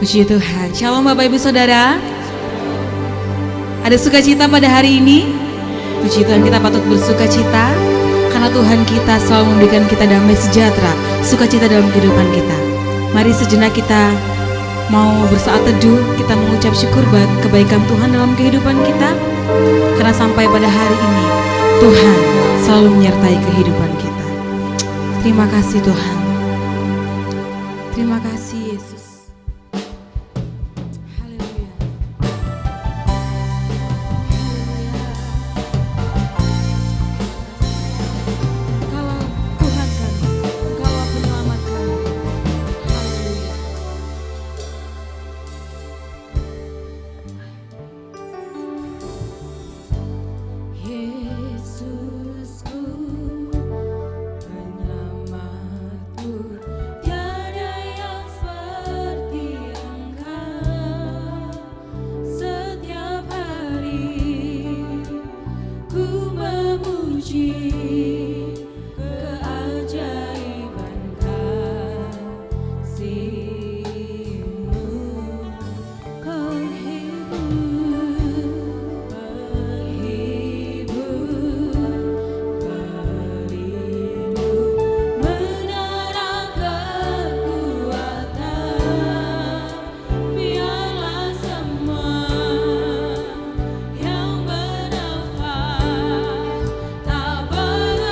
Puji Tuhan. Shalom Bapak Ibu Saudara. Ada sukacita pada hari ini. Puji Tuhan, kita patut bersuka cita karena Tuhan kita selalu memberikan kita damai sejahtera, sukacita dalam kehidupan kita. Mari sejenak kita mau bersaat teduh, kita mengucap syukur buat kebaikan Tuhan dalam kehidupan kita. Karena sampai pada hari ini Tuhan selalu menyertai kehidupan kita. Terima kasih Tuhan. Terima kasih Yesus. Tak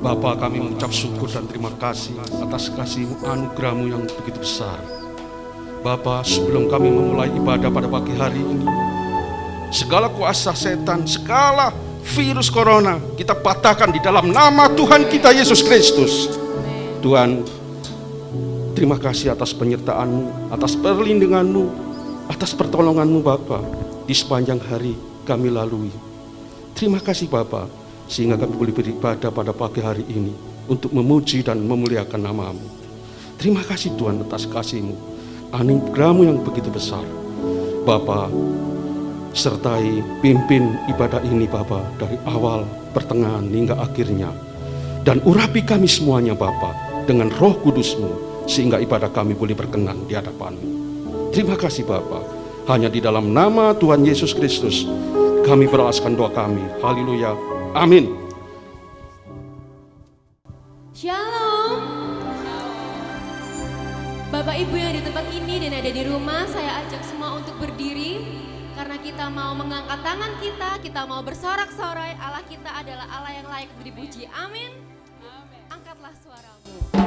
Bapa, kami mengucap syukur dan terima kasih atas kasih-Mu, anugerah-Mu yang begitu besar. Bapa, sebelum kami memulai ibadah pada pagi hari ini, segala kuasa setan, segala virus corona kita patahkan di dalam nama Tuhan kita Yesus Kristus. Tuhan, terima kasih atas penyertaan-Mu, atas perlindungan-Mu, atas pertolongan-Mu Bapa di sepanjang hari kami lalui. Terima kasih Bapa, sehingga kami boleh beribadah pada pagi hari ini untuk memuji dan memuliakan nama-Mu. Terima kasih Tuhan atas kasih-Mu, anugerah-Mu yang begitu besar. Bapa, sertai pimpin ibadah ini Bapa dari awal, pertengahan hingga akhirnya. Dan urapi kami semuanya Bapa dengan Roh Kudus-Mu, sehingga ibadah kami boleh berkenan di hadapan-Mu. Terima kasih Bapa, hanya di dalam nama Tuhan Yesus Kristus kami beralaskan doa kami. Haleluya. Amin. Shalom. Bapak Ibu yang di tempat ini dan ada di rumah, saya ajak semua untuk berdiri. Karena kita mau mengangkat tangan kita mau bersorak-sorai. Allah kita adalah Allah yang layak dipuji. Amin. Angkatlah suaramu.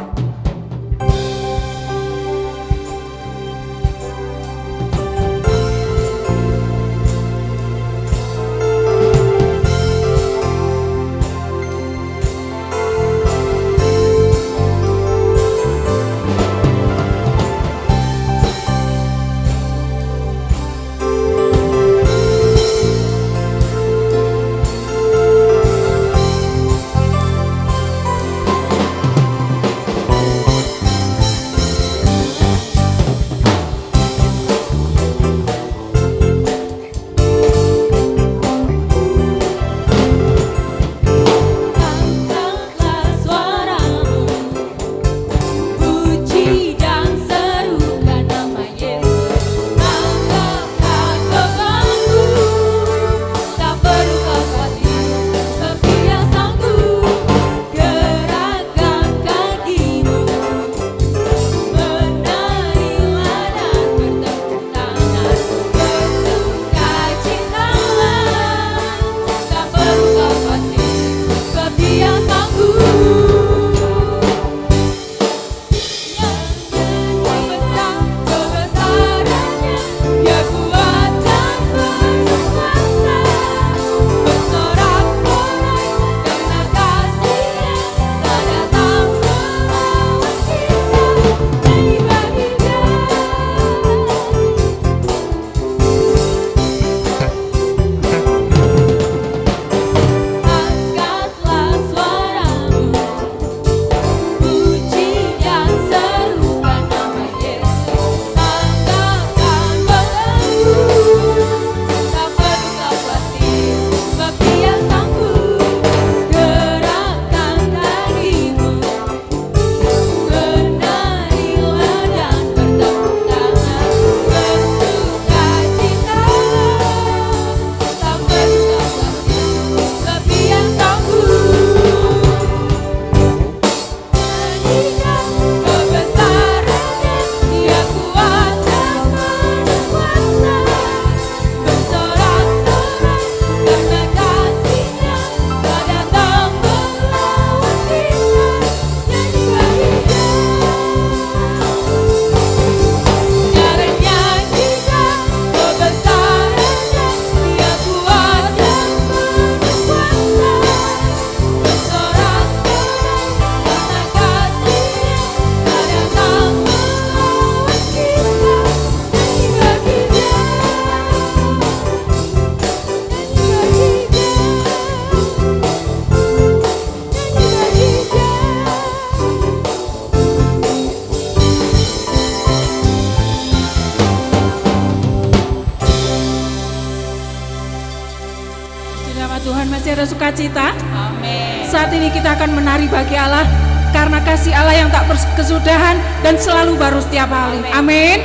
masih ada sukacita. Amin. Saat ini kita akan menari bagi Allah karena kasih Allah yang tak berkesudahan dan selalu baru setiap hari. Amin.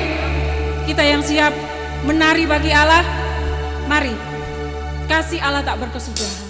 Kita yang siap menari bagi Allah, mari. Kasih Allah tak berkesudahan.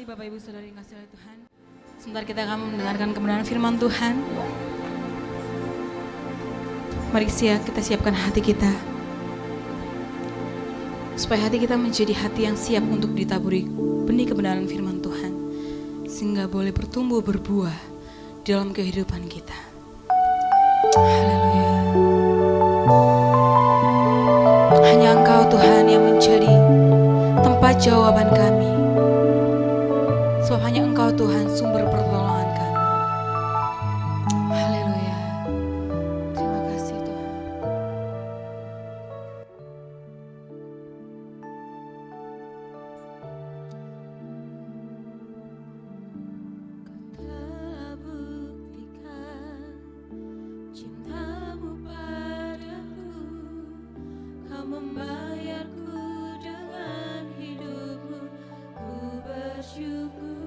Bapak Ibu Saudara yang kasih oleh Tuhan. Sebentar kita akan mendengarkan kebenaran firman Tuhan. Mari kita siapkan hati kita, supaya hati kita menjadi hati yang siap untuk ditaburi benih kebenaran firman Tuhan, sehingga boleh bertumbuh berbuah di dalam kehidupan kita. Haleluya. Hanya Engkau Tuhan yang menjadi tempat jawaban kami, sebab hanya Engkau Tuhan sumber pertolongan kami. Haleluya. Terima kasih Tuhan. Telah buktikan cintamu padaku, kau membayarku dengan hidupmu, ku bersyukur.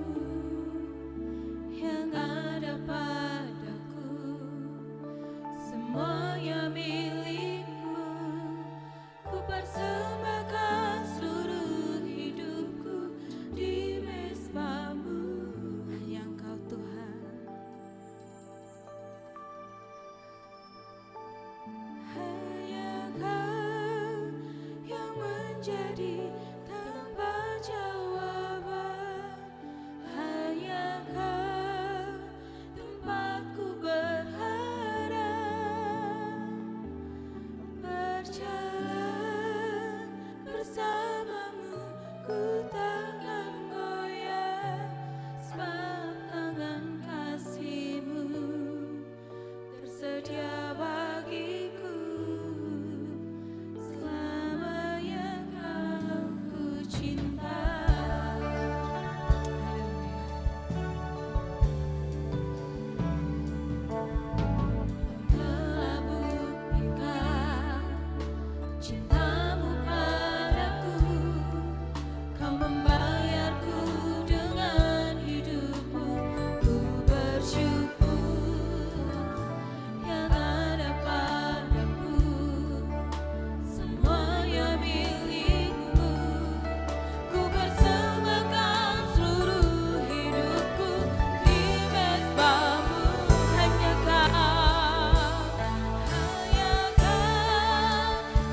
Yang ada padaku semuanya milikmu, ku persembahkan seluruh hidupku di mezbamu. Hanya Engkau Tuhan. Hanya Kau yang menjadi tempat jawaban. Hanya Kau tempatku berharap. Berjalan bersamamu, ku takkan goyah, sebab tangan kasih-Mu tersedia bagiku. Selamanya Kau ku cinta. Telah buktikan cintamu padaku, kau membayarku dengan hidupmu, ku bersyukur. Yang ada padaku semuanya milikmu, ku persembahkan seluruh hidupku di mezbamu. Hanya Kau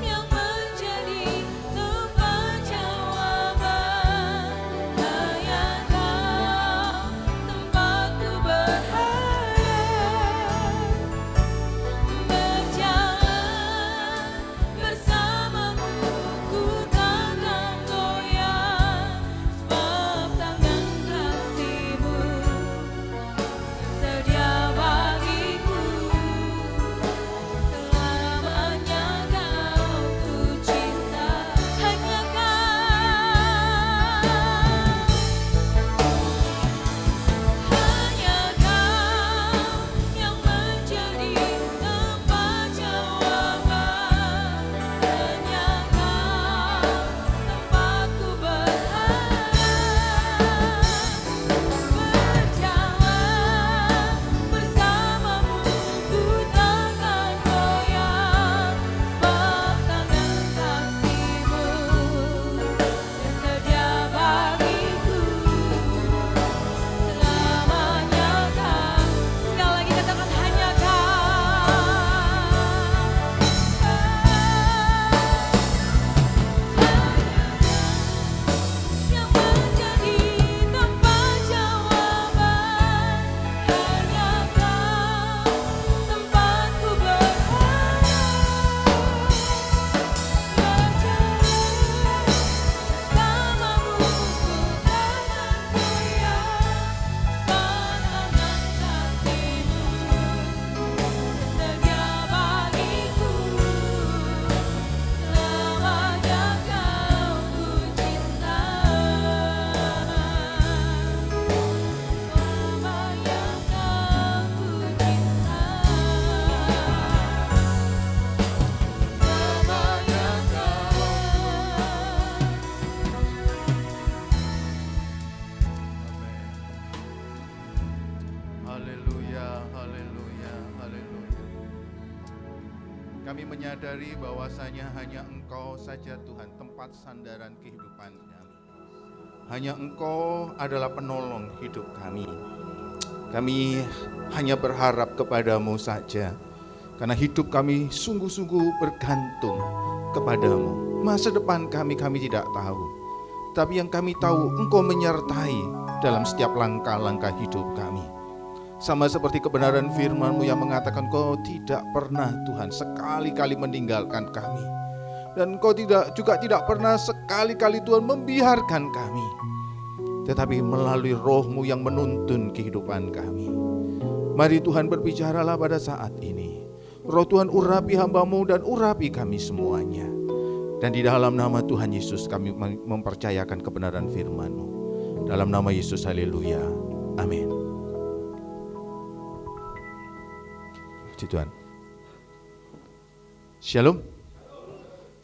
yang menjadi tempat jawaban. Hanya Kau tempatku berharap. Berjalan bersamamu, ku takkan goyah, sebab tangan kasih-Mu tersedia bagiku. Selamanya Kau ku cinta. Hanya Kau yang menjadi tempat jawaban. Hanya Kau tempatku berharap. Berjalan bersamamu, ku takkan goyah, sebab tangan kasih-Mu tersedia bagiku. Selamanya Kau. Sekali lagi katakan hanya yang menjadi tempat jawaban. Hanya Kau tempatku berharap. Berjalan bersamamu, ku takkan goyah, sebab tangan kasih-Mu tersedia bagiku. Selamanya Kau ku cinta. Selamanya Kau ku cinta. Selamanya Haleluya, haleluya, haleluya. Kami menyadari bahwasanya hanya Engkau saja Tuhan tempat sandaran kehidupan kami. hanya Engkau adalah penolong hidup kami. Kami hanya berharap kepadamu saja, karena hidup kami sungguh-sungguh bergantung kepadamu. Masa depan kami tidak tahu, tapi yang kami tahu Engkau menyertai dalam setiap langkah-langkah hidup kami. Sama seperti kebenaran firman-Mu yang mengatakan Engkau tidak pernah Tuhan sekali-kali meninggalkan kami. Dan Engkau juga tidak pernah sekali-kali Tuhan membiarkan kami. Tetapi melalui Roh-Mu yang menuntun kehidupan kami. Mari Tuhan berbicaralah pada saat ini. Roh Tuhan urapi hamba-Mu dan urapi kami semuanya. Dan di dalam nama Tuhan Yesus kami mempercayakan kebenaran firman-Mu. Dalam nama Yesus, haleluya. Amin. Puji Tuhan. Shalom.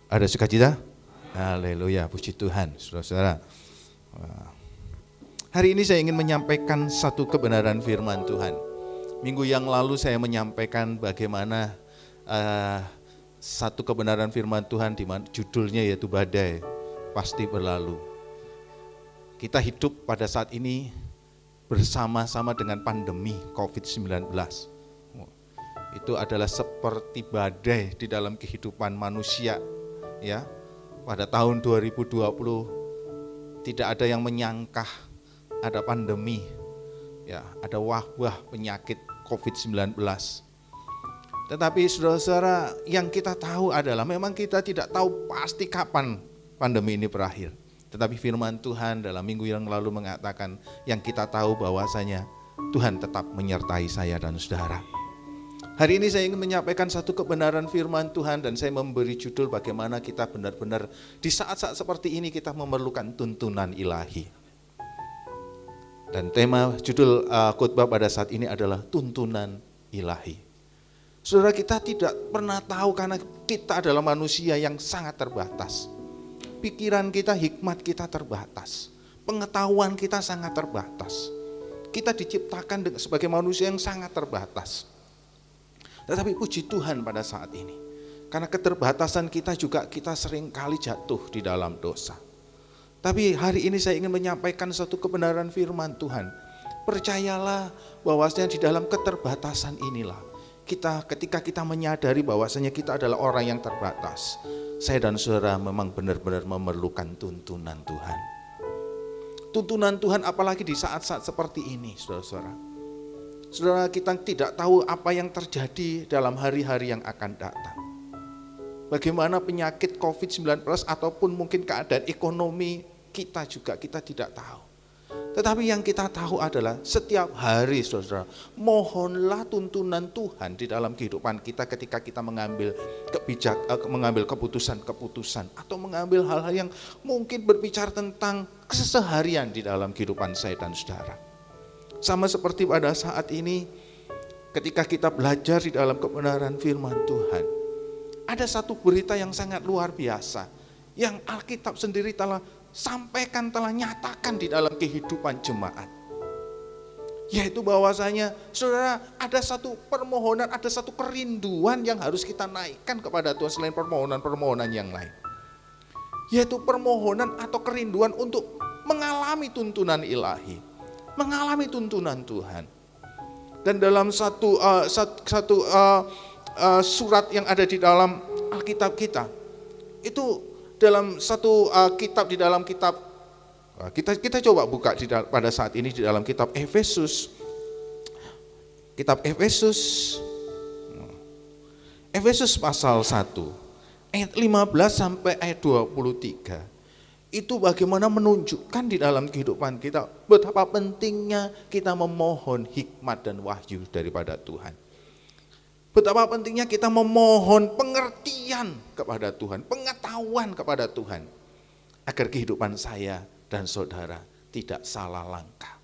Ada sukacita? Haleluya, puji Tuhan, saudara-saudara. Hari ini saya ingin menyampaikan satu kebenaran firman Tuhan. Minggu yang lalu saya menyampaikan bagaimana satu kebenaran firman Tuhan di mana judulnya yaitu badai pasti berlalu. Kita hidup pada saat ini bersama-sama dengan pandemi COVID-19. Itu adalah seperti badai di dalam kehidupan manusia. Ya, pada tahun 2020 tidak ada yang menyangka ada pandemi, ya, ada wabah penyakit COVID-19. Tetapi saudara-saudara, yang kita tahu adalah memang kita tidak tahu pasti kapan pandemi ini berakhir. Tetapi firman Tuhan dalam minggu yang lalu mengatakan yang kita tahu bahwasanya Tuhan tetap menyertai saya dan saudara. Hari ini saya ingin menyampaikan satu kebenaran firman Tuhan dan saya memberi judul bagaimana kita benar-benar di saat-saat seperti ini kita memerlukan tuntunan ilahi. Dan tema judul khotbah pada saat ini adalah tuntunan ilahi. Saudara, kita tidak pernah tahu karena kita adalah manusia yang sangat terbatas. Pikiran kita, hikmat kita terbatas. Pengetahuan kita sangat terbatas. Kita diciptakan sebagai manusia yang sangat terbatas. Tetapi puji Tuhan pada saat ini, karena keterbatasan kita juga kita sering kali jatuh di dalam dosa. Tapi hari ini saya ingin menyampaikan satu kebenaran firman Tuhan. Percayalah bahwasanya di dalam keterbatasan inilah, ketika kita menyadari bahwasanya kita adalah orang yang terbatas, saya dan saudara memang benar-benar memerlukan tuntunan Tuhan. Tuntunan Tuhan apalagi di saat-saat seperti ini, saudara-saudara. Saudara, kita tidak tahu apa yang terjadi dalam hari-hari yang akan datang. Bagaimana penyakit COVID-19 ataupun mungkin keadaan ekonomi kita juga kita tidak tahu. Tetapi yang kita tahu adalah setiap hari saudara, mohonlah tuntunan Tuhan di dalam kehidupan kita ketika kita mengambil keputusan-keputusan atau mengambil hal-hal yang mungkin berbicara tentang keseharian di dalam kehidupan saya dan saudara. Sama seperti pada saat ini ketika kita belajar di dalam kebenaran firman Tuhan, ada satu berita yang sangat luar biasa yang Alkitab sendiri telah sampaikan, telah nyatakan di dalam kehidupan jemaat, yaitu bahwasanya saudara, ada satu permohonan, ada satu kerinduan yang harus kita naikkan kepada Tuhan selain permohonan-permohonan yang lain, yaitu permohonan atau kerinduan untuk mengalami tuntunan ilahi, mengalami tuntunan Tuhan. Dan dalam satu surat yang ada di dalam Alkitab kita, itu dalam satu kitab di dalam kitab, kita coba buka pada saat ini di dalam kitab Efesus, Efesus pasal 1 ayat 15 sampai ayat 23. Itu bagaimana menunjukkan di dalam kehidupan kita betapa pentingnya kita memohon hikmat dan wahyu daripada Tuhan. Betapa pentingnya kita memohon pengertian kepada Tuhan, pengetahuan kepada Tuhan, agar kehidupan saya dan saudara tidak salah langkah.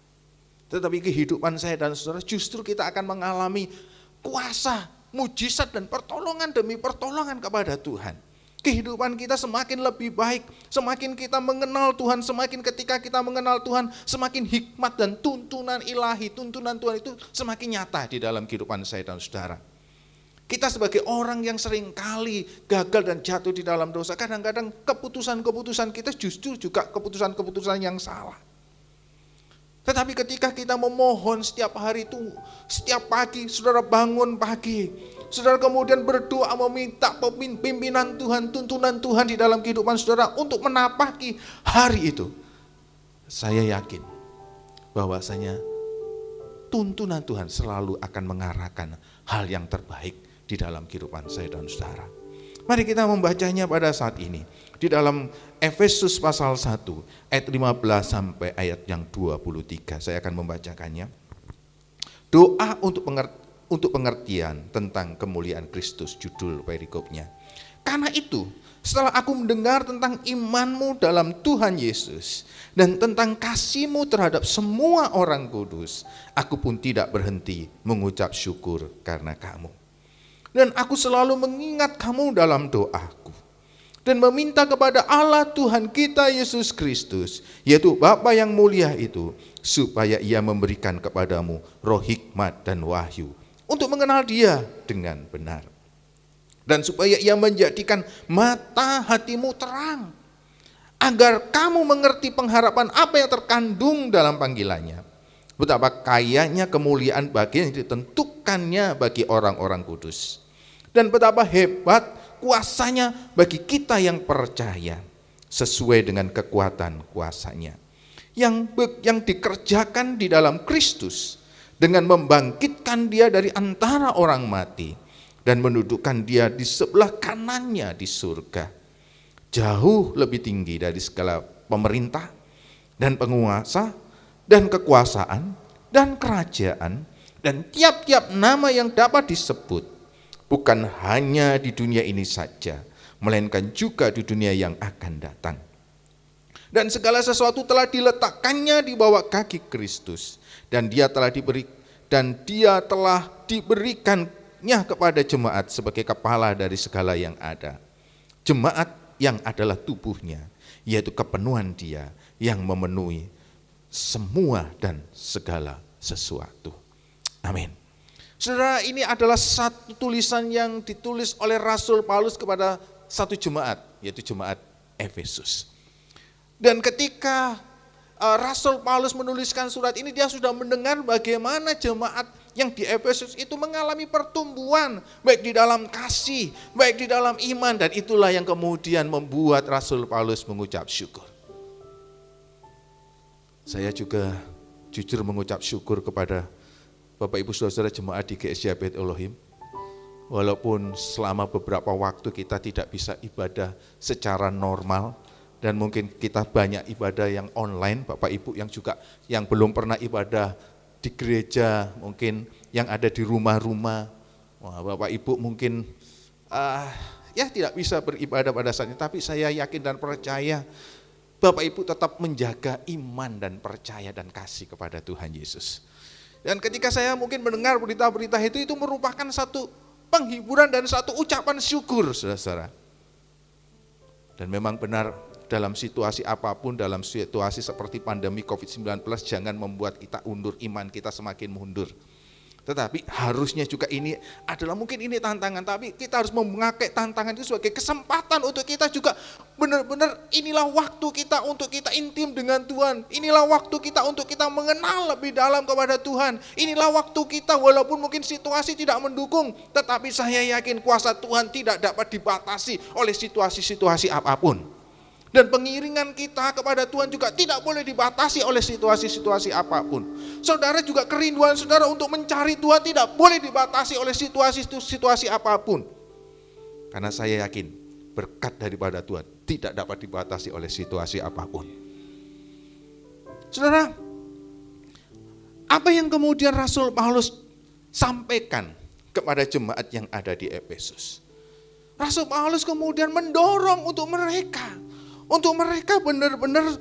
Tetapi kehidupan saya dan saudara justru kita akan mengalami kuasa, mujizat dan pertolongan demi pertolongan kepada Tuhan. Kehidupan kita semakin lebih baik, semakin kita mengenal Tuhan, semakin ketika kita mengenal Tuhan, semakin hikmat dan tuntunan ilahi, tuntunan Tuhan itu semakin nyata di dalam kehidupan saya dan saudara. Kita sebagai orang yang seringkali gagal dan jatuh di dalam dosa, kadang-kadang keputusan-keputusan kita justru juga keputusan-keputusan yang salah. Tetapi ketika kita memohon setiap hari itu, setiap pagi, saudara bangun pagi, saudara kemudian berdoa meminta pimpinan Tuhan, tuntunan Tuhan di dalam kehidupan saudara untuk menapaki hari itu. Saya yakin bahwasanya tuntunan Tuhan selalu akan mengarahkan hal yang terbaik di dalam kehidupan saya dan saudara. Mari kita membacanya pada saat ini. Di dalam Efesus pasal 1 ayat 15 sampai ayat yang 23. Saya akan membacakannya. Doa untuk pengertian tentang kemuliaan Kristus, judul perikopnya. Karena itu, setelah aku mendengar tentang imanmu dalam Tuhan Yesus dan tentang kasihmu terhadap semua orang kudus, aku pun tidak berhenti mengucap syukur karena kamu. Dan aku selalu mengingat kamu dalam doaku dan meminta kepada Allah Tuhan kita Yesus Kristus, yaitu Bapa yang mulia itu, supaya Ia memberikan kepadamu roh hikmat dan wahyu untuk mengenal Dia dengan benar, dan supaya Ia menjadikan mata hatimu terang, agar kamu mengerti pengharapan apa yang terkandung dalam panggilannya, betapa kayanya kemuliaan bagian yang ditentukannya bagi orang-orang kudus, dan betapa hebat kuasanya bagi kita yang percaya, sesuai dengan kekuatan kuasanya yang dikerjakan di dalam Kristus, dengan membangkitkan Dia dari antara orang mati dan mendudukkan Dia di sebelah kanannya di surga, jauh lebih tinggi dari segala pemerintah dan penguasa dan kekuasaan dan kerajaan dan tiap-tiap nama yang dapat disebut, bukan hanya di dunia ini saja, melainkan juga di dunia yang akan datang. Dan segala sesuatu telah diletakkannya di bawah kaki Kristus, dan dia telah diberikannya kepada jemaat sebagai kepala dari segala yang ada. Jemaat yang adalah tubuhnya, yaitu kepenuhan Dia yang memenuhi semua dan segala sesuatu. Amin. Saudara, ini adalah satu tulisan yang ditulis oleh Rasul Paulus kepada satu jemaat, yaitu jemaat Efesus. Dan ketika Rasul Paulus menuliskan surat ini, dia sudah mendengar bagaimana jemaat yang di Efesus itu mengalami pertumbuhan, baik di dalam kasih, baik di dalam iman, dan itulah yang kemudian membuat Rasul Paulus mengucap syukur. Saya juga jujur mengucap syukur kepada Bapak Ibu Saudara jemaat di GSJ Bait Elohim, walaupun selama beberapa waktu kita tidak bisa ibadah secara normal, dan mungkin kita banyak ibadah yang online, Bapak Ibu yang belum pernah ibadah di gereja, mungkin yang ada di rumah-rumah, Bapak Ibu mungkin tidak bisa beribadah pada saat ini, tapi saya yakin dan percaya Bapak Ibu tetap menjaga iman dan percaya dan kasih kepada Tuhan Yesus. Dan ketika saya mungkin mendengar berita-berita itu merupakan satu penghiburan dan satu ucapan syukur, saudara-saudara. Dan memang benar, dalam situasi apapun, dalam situasi seperti pandemi COVID-19, jangan membuat kita undur, iman kita semakin mundur. Tetapi harusnya juga ini adalah, mungkin ini tantangan, tapi kita harus memakai tantangan itu sebagai kesempatan untuk kita juga benar-benar, inilah waktu kita untuk kita intim dengan Tuhan. Inilah waktu kita untuk kita mengenal lebih dalam kepada Tuhan. Inilah waktu kita, walaupun mungkin situasi tidak mendukung, tetapi saya yakin kuasa Tuhan tidak dapat dibatasi oleh situasi-situasi apapun. Dan pengiringan kita kepada Tuhan juga tidak boleh dibatasi oleh situasi-situasi apapun. Saudara juga kerinduan saudara untuk mencari Tuhan tidak boleh dibatasi oleh situasi-situasi apapun. Karena saya yakin berkat daripada Tuhan tidak dapat dibatasi oleh situasi apapun. Saudara, apa yang kemudian Rasul Paulus sampaikan kepada jemaat yang ada di Efesus? Rasul Paulus kemudian mendorong untuk mereka benar-benar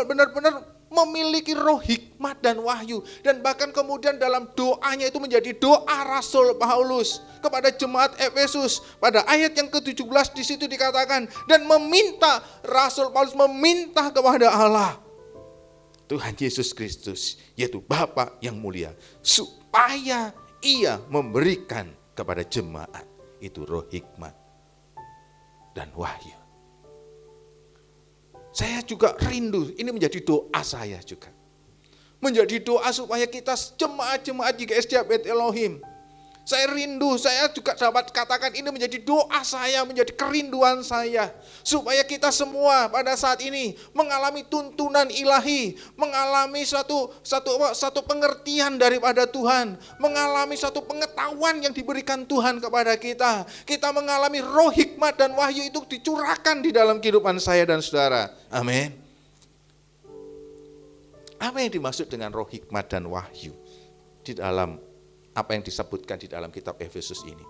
benar-benar memiliki roh hikmat dan wahyu, dan bahkan kemudian dalam doanya itu menjadi doa Rasul Paulus kepada jemaat Efesus. Pada ayat yang ke-17 di situ dikatakan, dan Rasul Paulus meminta kepada Allah Tuhan Yesus Kristus, yaitu Bapa yang mulia, supaya Ia memberikan kepada jemaat itu roh hikmat dan wahyu. Saya juga rindu, ini menjadi doa saya juga. Menjadi doa supaya kita jemaat-jemaat GKSD Bet Elohim. Saya rindu, saya juga dapat katakan ini menjadi doa saya, menjadi kerinduan saya. Supaya kita semua pada saat ini mengalami tuntunan ilahi, mengalami satu pengertian daripada Tuhan, mengalami satu pengetahuan yang diberikan Tuhan kepada kita. Kita mengalami roh hikmat dan wahyu itu dicurahkan di dalam kehidupan saya dan saudara. Amin. Apa yang dimaksud dengan roh hikmat dan wahyu di dalam apa yang disebutkan di dalam kitab Efesus ini?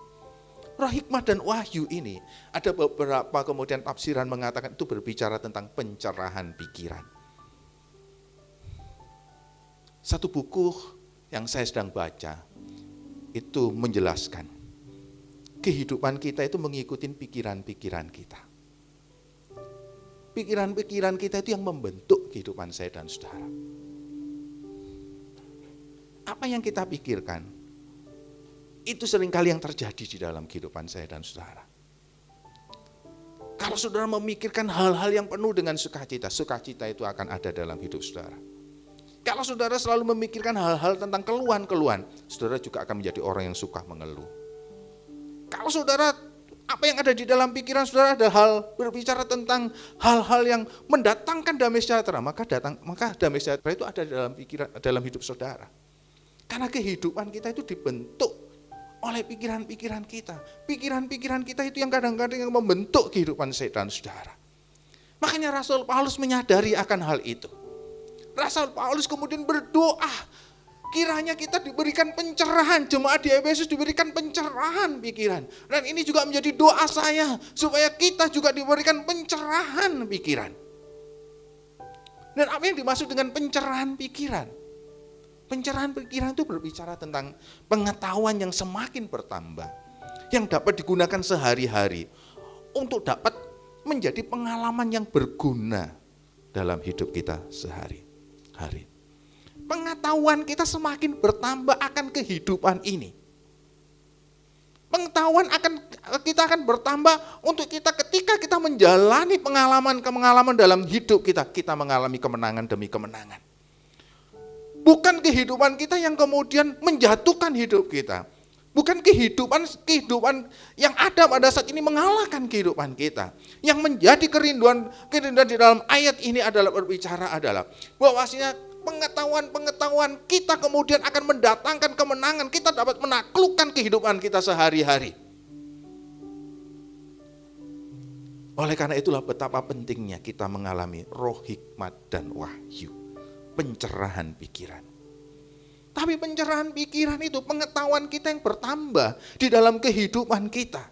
Roh hikmat dan wahyu ini ada beberapa kemudian tafsiran mengatakan itu berbicara tentang pencerahan pikiran. Satu buku yang saya sedang baca itu menjelaskan kehidupan kita itu mengikuti pikiran-pikiran kita. Pikiran-pikiran kita itu yang membentuk kehidupan saya dan saudara. Apa yang kita pikirkan, itu seringkali yang terjadi di dalam kehidupan saya dan saudara. Kalau saudara memikirkan hal-hal yang penuh dengan sukacita, sukacita itu akan ada dalam hidup saudara. Kalau saudara selalu memikirkan hal-hal tentang keluhan-keluhan, saudara juga akan menjadi orang yang suka mengeluh. Kalau saudara, apa yang ada di dalam pikiran saudara ada hal berbicara tentang hal-hal yang mendatangkan damai sejahtera, maka damai sejahtera itu ada dalam pikiran, dalam hidup saudara. Karena kehidupan kita itu dibentuk oleh pikiran-pikiran kita. Pikiran-pikiran kita itu yang kadang-kadang yang membentuk kehidupan saya dan saudara. Makanya Rasul Paulus menyadari akan hal itu. Rasul Paulus kemudian berdoa, kiranya kita diberikan pencerahan, jemaat di Efesus diberikan pencerahan pikiran. Dan ini juga menjadi doa saya, supaya kita juga diberikan pencerahan pikiran. Dan apa yang dimaksud dengan pencerahan pikiran? Pencerahan pikiran itu berbicara tentang pengetahuan yang semakin bertambah, yang dapat digunakan sehari-hari untuk dapat menjadi pengalaman yang berguna dalam hidup kita sehari-hari. Pengetahuan kita semakin bertambah akan kehidupan ini. Pengetahuan kita akan bertambah untuk kita ketika kita menjalani pengalaman dalam hidup kita mengalami kemenangan demi kemenangan. Bukan kehidupan kita yang kemudian menjatuhkan hidup kita. Bukan kehidupan yang ada pada saat ini mengalahkan kehidupan kita. Yang menjadi kerinduan di dalam ayat ini adalah berbicara adalah bahwasanya pengetahuan kita kemudian akan mendatangkan kemenangan. Kita dapat menaklukkan kehidupan kita sehari-hari. Oleh karena itulah betapa pentingnya kita mengalami roh hikmat dan wahyu. Pencerahan pikiran. Tapi pencerahan pikiran itu pengetahuan kita yang bertambah di dalam kehidupan kita.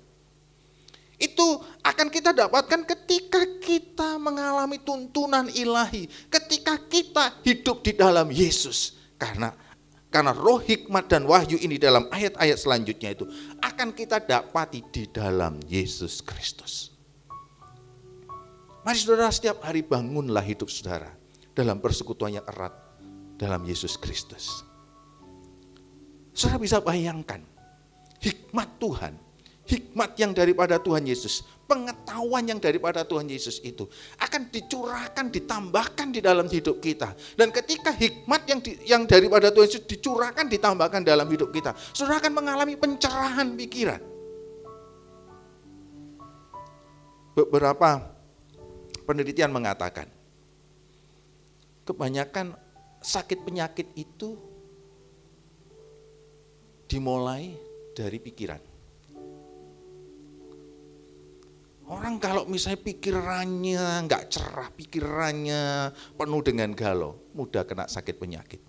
Itu akan kita dapatkan ketika kita mengalami tuntunan ilahi, ketika kita hidup di dalam Yesus. Karena roh hikmat dan wahyu ini dalam ayat-ayat selanjutnya itu akan kita dapati di dalam Yesus Kristus. Mari saudara, setiap hari bangunlah hidup saudara dalam persekutuan yang erat dalam Yesus Kristus. Saudara bisa bayangkan hikmat Tuhan, hikmat yang daripada Tuhan Yesus, pengetahuan yang daripada Tuhan Yesus itu akan dicurahkan, ditambahkan di dalam hidup kita. Dan ketika hikmat yang daripada Tuhan Yesus dicurahkan, ditambahkan dalam hidup kita, saudara akan mengalami pencerahan pikiran. Beberapa penelitian mengatakan kebanyakan sakit penyakit itu dimulai dari pikiran. Orang kalau misalnya pikirannya nggak cerah, pikirannya penuh dengan galau, mudah kena sakit penyakit.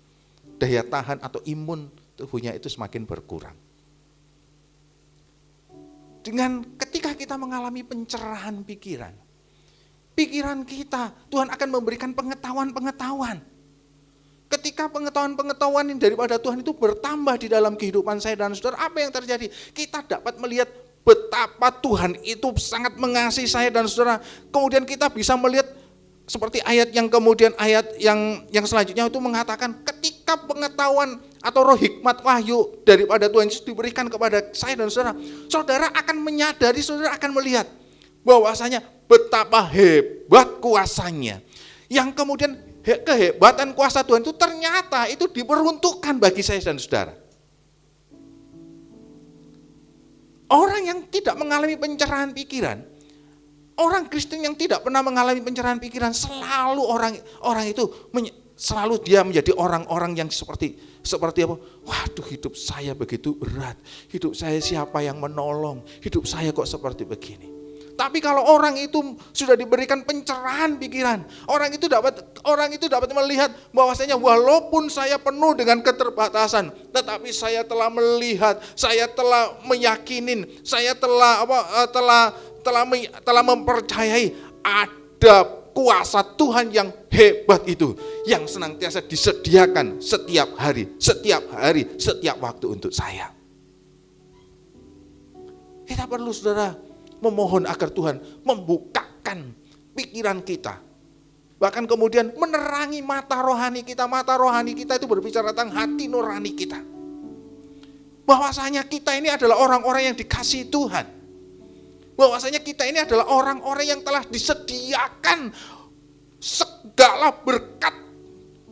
Daya tahan atau imun tubuhnya itu semakin berkurang. Dengan ketika kita mengalami pencerahan pikiran kita, Tuhan akan memberikan pengetahuan-pengetahuan. Ketika pengetahuan-pengetahuan yang daripada Tuhan itu bertambah di dalam kehidupan saya dan saudara, apa yang terjadi? Kita dapat melihat betapa Tuhan itu sangat mengasihi saya dan saudara. Kemudian kita bisa melihat seperti ayat yang kemudian ayat yang selanjutnya itu mengatakan ketika pengetahuan atau roh hikmat wahyu daripada Tuhan Yesus diberikan kepada saya dan saudara, saudara akan menyadari, saudara akan melihat bahwasanya betapa hebat kuasanya. Yang kemudian kehebatan kuasa Tuhan itu ternyata itu diperuntukkan bagi saya dan saudara. Orang yang tidak mengalami pencerahan pikiran, orang Kristen yang tidak pernah mengalami pencerahan pikiran, selalu orang itu selalu dia menjadi orang-orang yang seperti apa? Waduh, hidup saya begitu berat, hidup saya siapa yang menolong, hidup saya kok seperti begini. Tapi kalau orang itu sudah diberikan pencerahan pikiran, orang itu dapat melihat bahwasanya walaupun saya penuh dengan keterbatasan, tetapi saya telah melihat, saya telah meyakinin, saya telah mempercayai ada kuasa Tuhan yang hebat itu, yang senantiasa disediakan setiap hari, setiap waktu untuk saya. Kita perlu, saudara, memohon agar Tuhan membukakan pikiran kita. Bahkan kemudian menerangi mata rohani kita. Mata rohani kita itu berbicara tentang hati nurani kita. Bahwasanya kita ini adalah orang-orang yang dikasihi Tuhan. Bahwasanya kita ini adalah orang-orang yang telah disediakan segala berkat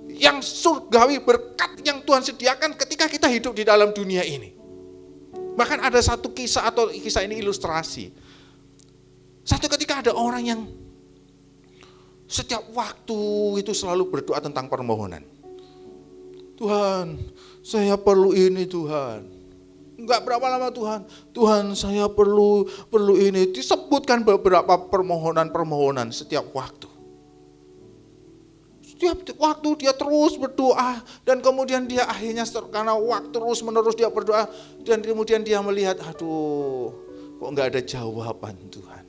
yang surgawi, berkat yang Tuhan sediakan ketika kita hidup di dalam dunia ini. Bahkan ada satu kisah, atau kisah ini ilustrasi. Satu ketika ada orang yang setiap waktu itu selalu berdoa tentang permohonan. Tuhan, saya perlu ini Tuhan. Enggak berapa lama Tuhan saya perlu ini. Disebutkan beberapa permohonan setiap waktu. Setiap waktu dia terus berdoa, dan kemudian dia akhirnya karena waktu terus menerus dia berdoa, dan kemudian dia melihat, aduh, kok enggak ada jawaban Tuhan.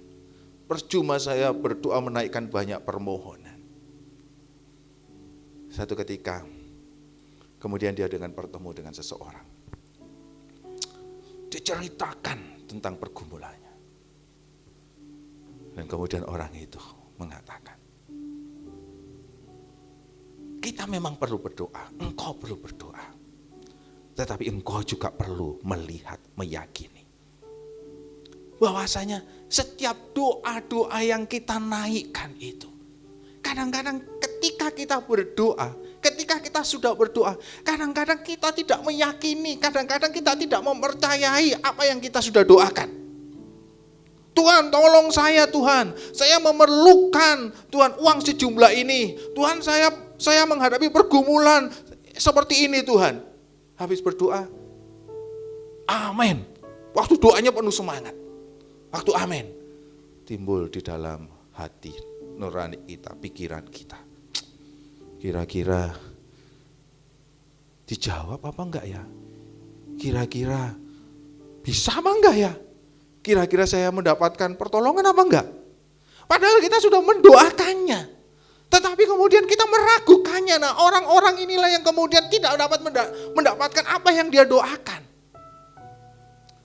Percuma saya berdoa menaikkan banyak permohonan. Satu ketika, kemudian dia bertemu dengan seseorang. Diceritakan tentang pergumulannya. Dan kemudian orang itu mengatakan, kita memang perlu berdoa, engkau perlu berdoa. Tetapi engkau juga perlu melihat, meyakini bahwasanya setiap doa-doa yang kita naikkan itu, kadang-kadang ketika kita berdoa, ketika kita sudah berdoa, kadang-kadang kita tidak meyakini, kadang-kadang kita tidak mempercayai apa yang kita sudah doakan. Tuhan, tolong saya Tuhan, saya memerlukan Tuhan uang sejumlah ini. Tuhan, saya menghadapi pergumulan seperti ini Tuhan. Habis berdoa, amin. Waktu doanya penuh semangat. Waktu amin, timbul di dalam hati nurani kita, pikiran kita. Kira-kira dijawab apa enggak ya? Kira-kira bisa apa enggak ya? Kira-kira saya mendapatkan pertolongan apa enggak? Padahal kita sudah mendoakannya. Tetapi kemudian kita meragukannya. Nah, orang-orang inilah yang kemudian tidak dapat mendapatkan apa yang dia doakan.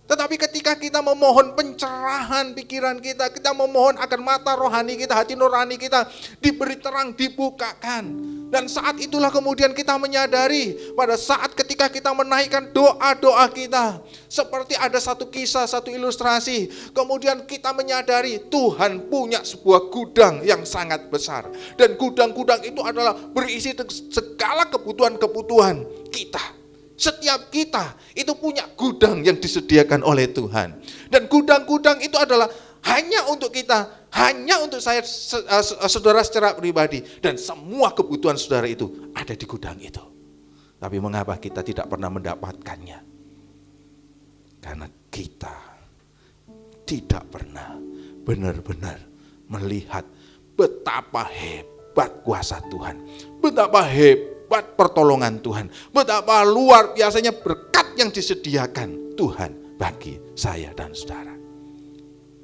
Tetapi ketika kita memohon pencerahan pikiran kita memohon agar mata rohani kita, hati nurani kita diberi terang, dibukakan. Dan saat itulah kemudian kita menyadari, pada saat ketika kita menaikkan doa-doa kita, seperti ada satu kisah, satu ilustrasi, kemudian kita menyadari Tuhan punya sebuah gudang yang sangat besar. Dan gudang-gudang itu adalah berisi segala kebutuhan-kebutuhan kita. Setiap kita itu punya gudang yang disediakan oleh Tuhan. Dan gudang-gudang itu adalah hanya untuk kita, hanya untuk saya, saudara secara pribadi. Dan semua kebutuhan saudara itu ada di gudang itu. Tapi mengapa kita tidak pernah mendapatkannya? Karena kita tidak pernah benar-benar melihat betapa hebat kuasa Tuhan. Betapa hebat pertolongan Tuhan. Betapa luar biasanya berkat yang disediakan Tuhan bagi saya dan saudara.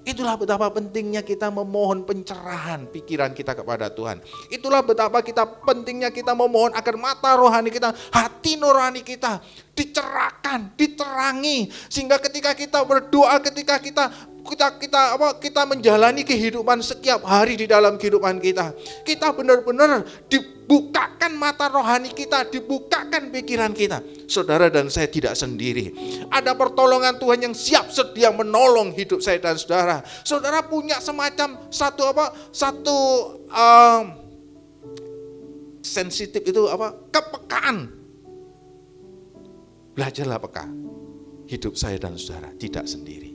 Itulah betapa pentingnya kita memohon pencerahan pikiran kita kepada Tuhan. Itulah betapa pentingnya kita memohon agar mata rohani kita, hati nurani kita dicerahkan, diterangi. Sehingga ketika kita berdoa, ketika kita kita menjalani kehidupan setiap hari di dalam kehidupan kita. Kita benar-benar dibukakan mata rohani kita, dibukakan pikiran kita. Saudara dan saya tidak sendiri. Ada pertolongan Tuhan yang siap sedia menolong hidup saya dan saudara. Saudara punya semacam satu sensitif itu kepekaan. Belajarlah peka. Hidup saya dan saudara tidak sendiri.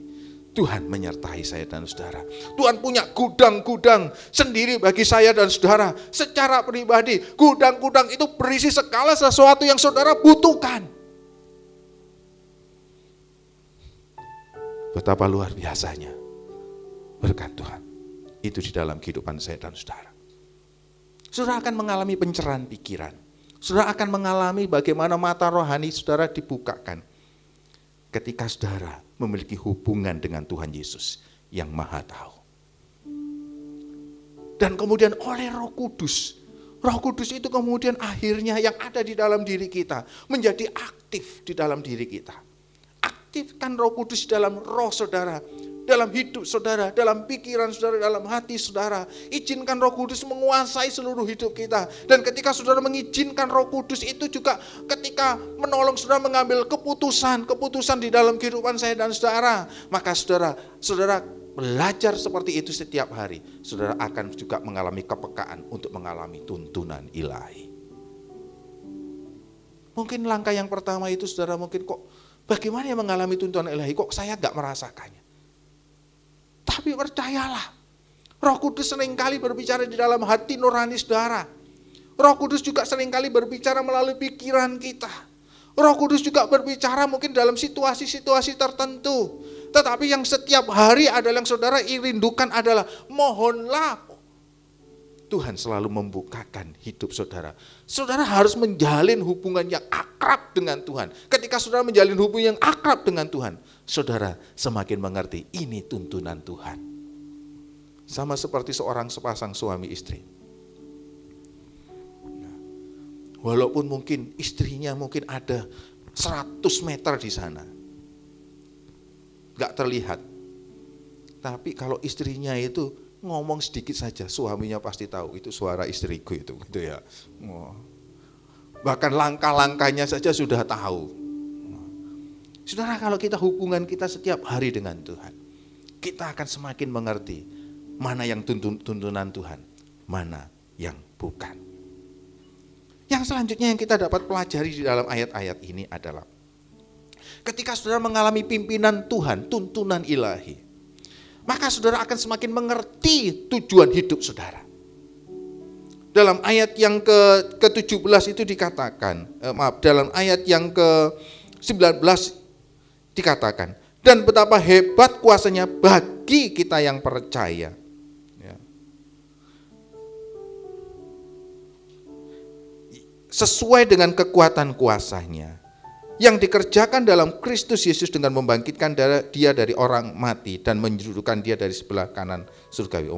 Tuhan menyertai saya dan saudara. Tuhan punya gudang-gudang sendiri bagi saya dan saudara. Secara pribadi, gudang-gudang itu berisi segala sesuatu yang saudara butuhkan. Betapa luar biasanya berkat Tuhan. Itu di dalam kehidupan saya dan saudara. Saudara akan mengalami pencerahan pikiran. Saudara akan mengalami bagaimana mata rohani saudara dibukakan. Ketika saudara memiliki hubungan dengan Tuhan Yesus yang Maha Tahu. Dan kemudian oleh Roh Kudus itu kemudian akhirnya yang ada di dalam diri kita menjadi aktif di dalam diri kita. Aktifkan Roh Kudus dalam roh saudara, dalam hidup saudara, dalam pikiran saudara, dalam hati saudara. Izinkan Roh Kudus menguasai seluruh hidup kita. Dan ketika saudara mengizinkan Roh Kudus itu juga ketika menolong saudara mengambil keputusan di dalam kehidupan saya dan saudara. Maka saudara belajar seperti itu setiap hari. Saudara akan juga mengalami kepekaan untuk mengalami tuntunan ilahi. Mungkin langkah yang pertama itu saudara mungkin bagaimana yang mengalami tuntunan ilahi? Kok saya gak merasakannya? Tapi percayalah, Roh Kudus seringkali berbicara di dalam hati nurani saudara. Roh Kudus juga seringkali berbicara melalui pikiran kita. Roh Kudus juga berbicara mungkin dalam situasi-situasi tertentu. Tetapi yang setiap hari adalah yang saudara rindukan adalah mohonlah Tuhan selalu membukakan hidup saudara. Saudara harus menjalin hubungan yang akrab dengan Tuhan. Ketika saudara menjalin hubungan yang akrab dengan Tuhan, saudara semakin mengerti ini tuntunan Tuhan. Sama seperti sepasang suami istri. Walaupun mungkin istrinya mungkin ada 100 meter di sana. Gak terlihat. Tapi kalau istrinya itu ngomong sedikit saja, suaminya pasti tahu itu suara istriku itu gitu ya. Bahkan langkah-langkahnya saja sudah tahu. Saudara, kalau kita hubungan kita setiap hari dengan Tuhan, kita akan semakin mengerti mana yang tuntunan Tuhan, mana yang bukan. Yang selanjutnya yang kita dapat pelajari di dalam ayat-ayat ini adalah ketika saudara mengalami pimpinan Tuhan, tuntunan ilahi, maka saudara akan semakin mengerti tujuan hidup saudara. Dalam ayat yang ke-17 itu dikatakan, dalam ayat yang ke-19 dikatakan, dan betapa hebat kuasanya bagi kita yang percaya. Ya. Sesuai dengan kekuatan kuasanya yang dikerjakan dalam Kristus Yesus dengan membangkitkan dia dari orang mati dan menjudukkan dia dari sebelah kanan surgawi.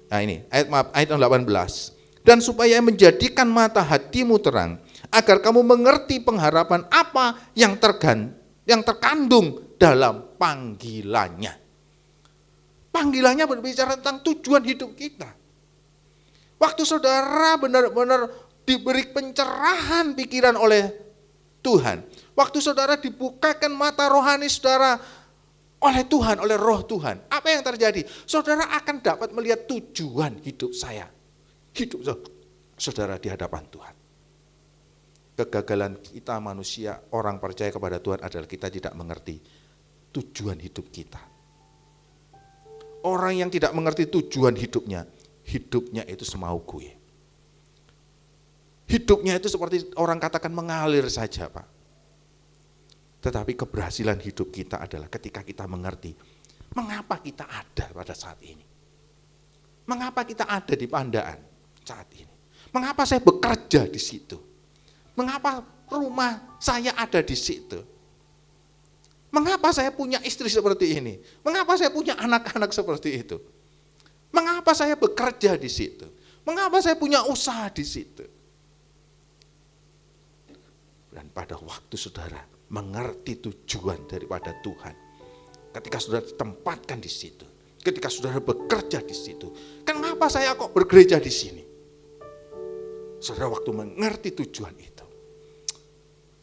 Ayat 18. Dan supaya menjadikan mata hatimu terang, agar kamu mengerti pengharapan apa yang terkandung dalam panggilannya. Panggilannya berbicara tentang tujuan hidup kita. Waktu saudara benar-benar diberi pencerahan pikiran oleh Tuhan. Waktu saudara dibukakan mata rohani saudara oleh Tuhan, oleh roh Tuhan. Apa yang terjadi? Saudara akan dapat melihat tujuan hidup saya. Hidup saudara di hadapan Tuhan. Kegagalan kita manusia, orang percaya kepada Tuhan adalah kita tidak mengerti tujuan hidup kita. Orang yang tidak mengerti tujuan hidupnya itu semau gue. Hidupnya itu seperti orang katakan mengalir saja, Pak. Tetapi keberhasilan hidup kita adalah ketika kita mengerti mengapa kita ada pada saat ini. Mengapa kita ada di Pandaan saat ini. Mengapa saya bekerja di situ. Mengapa rumah saya ada di situ. Mengapa saya punya istri seperti ini. Mengapa saya punya anak-anak seperti itu. Mengapa saya bekerja di situ. Mengapa saya punya usaha di situ. Dan pada waktu saudara mengerti tujuan daripada Tuhan, ketika saudara ditempatkan di situ, ketika saudara bekerja di situ, kenapa saya kok bergereja di sini? Saudara waktu mengerti tujuan itu,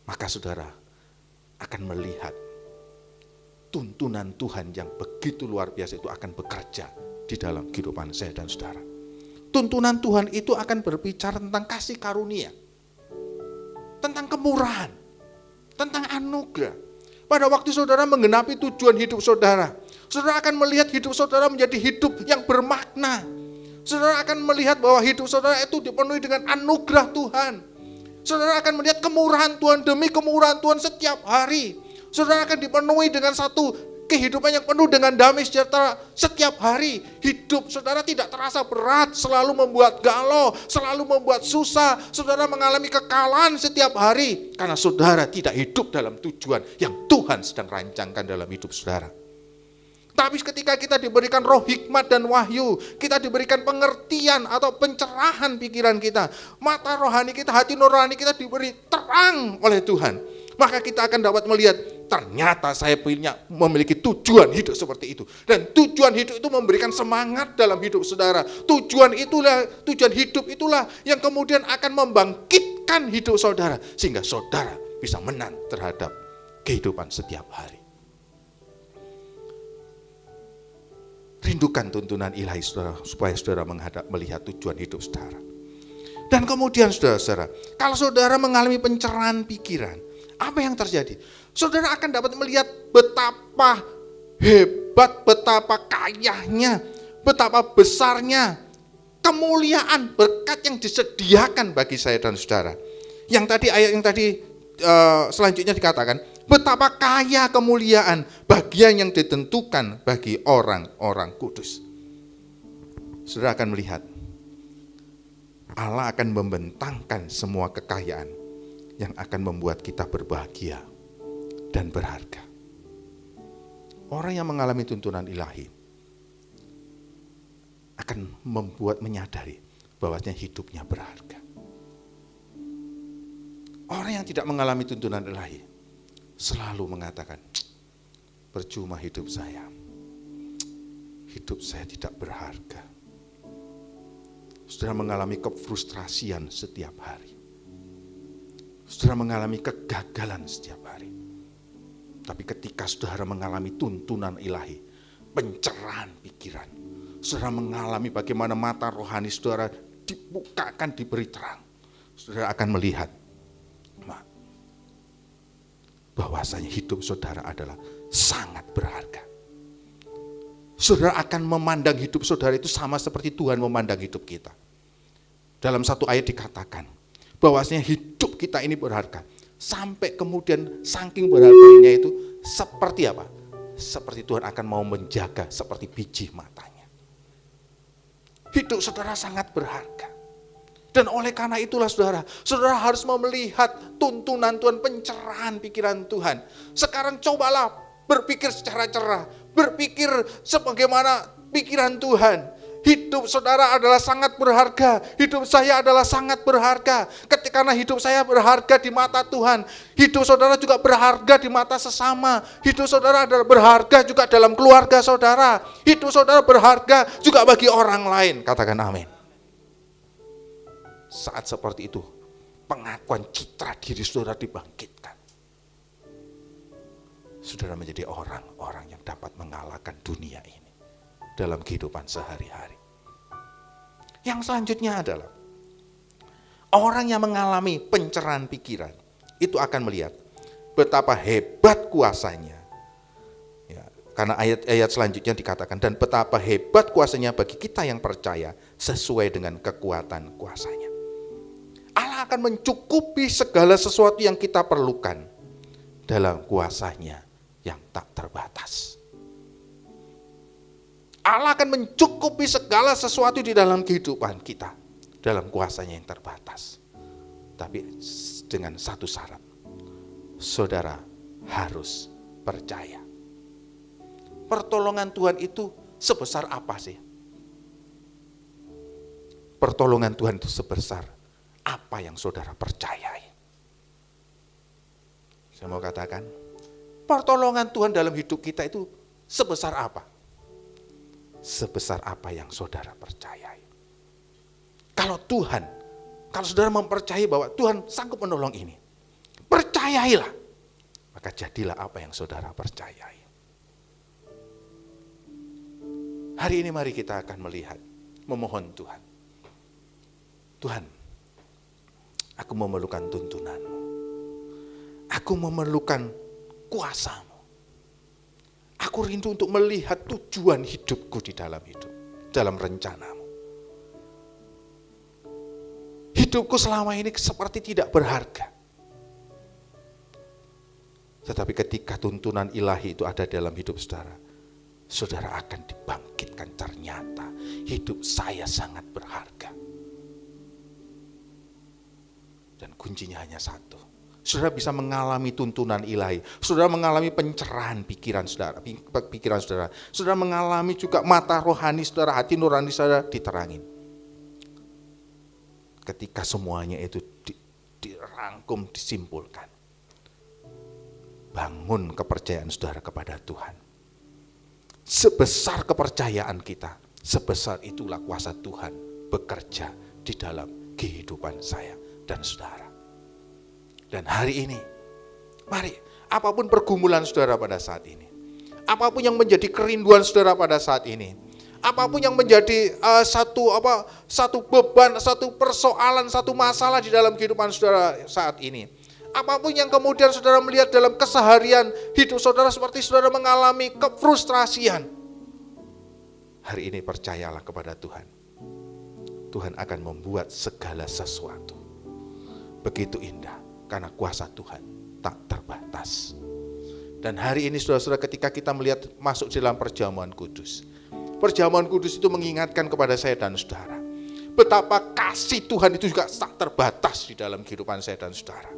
maka saudara akan melihat tuntunan Tuhan yang begitu luar biasa itu akan bekerja di dalam kehidupan saya dan saudara. Tuntunan Tuhan itu akan berbicara tentang kasih karunia, tentang kemurahan, tentang anugerah. Pada waktu saudara menggenapi tujuan hidup saudara, saudara akan melihat hidup saudara menjadi hidup yang bermakna. Saudara akan melihat bahwa hidup saudara itu dipenuhi dengan anugerah Tuhan. Saudara akan melihat kemurahan Tuhan demi kemurahan Tuhan setiap hari. Saudara akan dipenuhi dengan satu kehidupan yang penuh dengan damai sejahtera setiap hari. Hidup saudara tidak terasa berat, selalu membuat galau, selalu membuat susah. Saudara mengalami kekalahan setiap hari karena saudara tidak hidup dalam tujuan yang Tuhan sedang rancangkan dalam hidup saudara. Tapi ketika kita diberikan roh hikmat dan wahyu, kita diberikan pengertian atau pencerahan pikiran kita, mata rohani kita, hati nurani kita diberi terang oleh Tuhan, maka kita akan dapat melihat ternyata saya memiliki tujuan hidup seperti itu. Dan tujuan hidup itu memberikan semangat dalam hidup saudara. Tujuan hidup itulah yang kemudian akan membangkitkan hidup saudara, sehingga saudara bisa menang terhadap kehidupan setiap hari. Rindukan tuntunan ilahi saudara, supaya saudara melihat tujuan hidup saudara. Dan kemudian saudara-saudara, kalau saudara mengalami pencerahan pikiran, apa yang terjadi? Saudara akan dapat melihat betapa hebat, betapa kayanya, betapa besarnya kemuliaan berkat yang disediakan bagi saya dan saudara. Ayat yang tadi selanjutnya dikatakan, betapa kaya kemuliaan bagian yang ditentukan bagi orang-orang kudus. Saudara akan melihat Allah akan membentangkan semua kekayaan yang akan membuat kita berbahagia dan berharga. Orang yang mengalami tuntunan ilahi akan menyadari bahwasanya hidupnya berharga. Orang yang tidak mengalami tuntunan ilahi selalu mengatakan, percuma hidup saya tidak berharga. Saudara mengalami kefrustrasian setiap hari. Saudara mengalami kegagalan setiap hari. Tapi ketika saudara mengalami tuntunan ilahi, pencerahan pikiran, saudara mengalami bagaimana mata rohani saudara dibukakan, diberi terang, saudara akan melihat bahwasanya hidup saudara adalah sangat berharga. Saudara akan memandang hidup saudara itu sama seperti Tuhan memandang hidup kita. Dalam satu ayat dikatakan bahwasanya hidup kita ini berharga. Sampai kemudian saking berharganya itu seperti apa? Seperti Tuhan akan mau menjaga seperti biji matanya. Hidup saudara sangat berharga. Dan oleh karena itulah saudara harus melihat tuntunan Tuhan, pencerahan pikiran Tuhan. Sekarang cobalah berpikir secara cerah, berpikir sebagaimana pikiran Tuhan. Hidup saudara adalah sangat berharga, hidup saya adalah sangat berharga. Ketika hidup saya berharga di mata Tuhan, hidup saudara juga berharga di mata sesama. Hidup saudara adalah berharga juga dalam keluarga saudara. Hidup saudara berharga juga bagi orang lain. Katakan amin. Saat seperti itu, pengakuan citra diri saudara dibangkitkan. Saudara menjadi orang-orang yang dapat mengalahkan dunia ini dalam kehidupan sehari-hari. Yang selanjutnya adalah orang yang mengalami pencerahan pikiran itu akan melihat betapa hebat kuasanya. Ya, karena ayat-ayat selanjutnya dikatakan, dan betapa hebat kuasanya bagi kita yang percaya sesuai dengan kekuatan kuasanya. Allah akan mencukupi segala sesuatu yang kita perlukan dalam kuasanya yang tak terbatas. Allah akan mencukupi segala sesuatu di dalam kehidupan kita dalam kuasanya yang terbatas. Tapi dengan satu syarat, saudara harus percaya. Pertolongan Tuhan itu sebesar apa sih? Pertolongan Tuhan itu sebesar apa yang saudara percayai. Saya mau katakan, pertolongan Tuhan dalam hidup kita itu Sebesar apa? Sebesar apa yang saudara percayai. Kalau saudara mempercayai bahwa Tuhan sanggup menolong ini, percayailah, maka jadilah apa yang saudara percayai. Hari ini mari kita akan melihat, memohon Tuhan. Tuhan, aku memerlukan tuntunan-Mu. Aku memerlukan kuasa-Mu. Aku rindu untuk melihat tujuan hidupku di dalam hidup, dalam rencana-Mu. Hidupku selama ini seperti tidak berharga. Tetapi ketika tuntunan ilahi itu ada dalam hidup saudara, saudara akan dibangkitkan, ternyata hidup saya sangat berharga. Dan kuncinya hanya satu. Saudara bisa mengalami tuntunan ilahi. Saudara mengalami pencerahan pikiran saudara. Saudara mengalami juga mata rohani saudara, hati nurani saudara diterangin. Ketika semuanya itu dirangkum, disimpulkan. Bangun kepercayaan saudara kepada Tuhan. Sebesar kepercayaan kita, sebesar itulah kuasa Tuhan bekerja di dalam kehidupan saya dan saudara. Dan hari ini, mari, apapun pergumulan saudara pada saat ini, apapun yang menjadi kerinduan saudara pada saat ini, apapun yang menjadi satu beban, satu persoalan, satu masalah di dalam kehidupan saudara saat ini, apapun yang kemudian saudara melihat dalam keseharian hidup saudara seperti saudara mengalami kefrustrasian, hari ini percayalah kepada Tuhan. Tuhan akan membuat segala sesuatu begitu indah. Karena kuasa Tuhan tak terbatas. Dan hari ini saudara-saudara, ketika kita melihat masuk dalam perjamuan kudus. Perjamuan kudus itu mengingatkan kepada saya dan saudara. Betapa kasih Tuhan itu juga tak terbatas di dalam kehidupan saya dan saudara.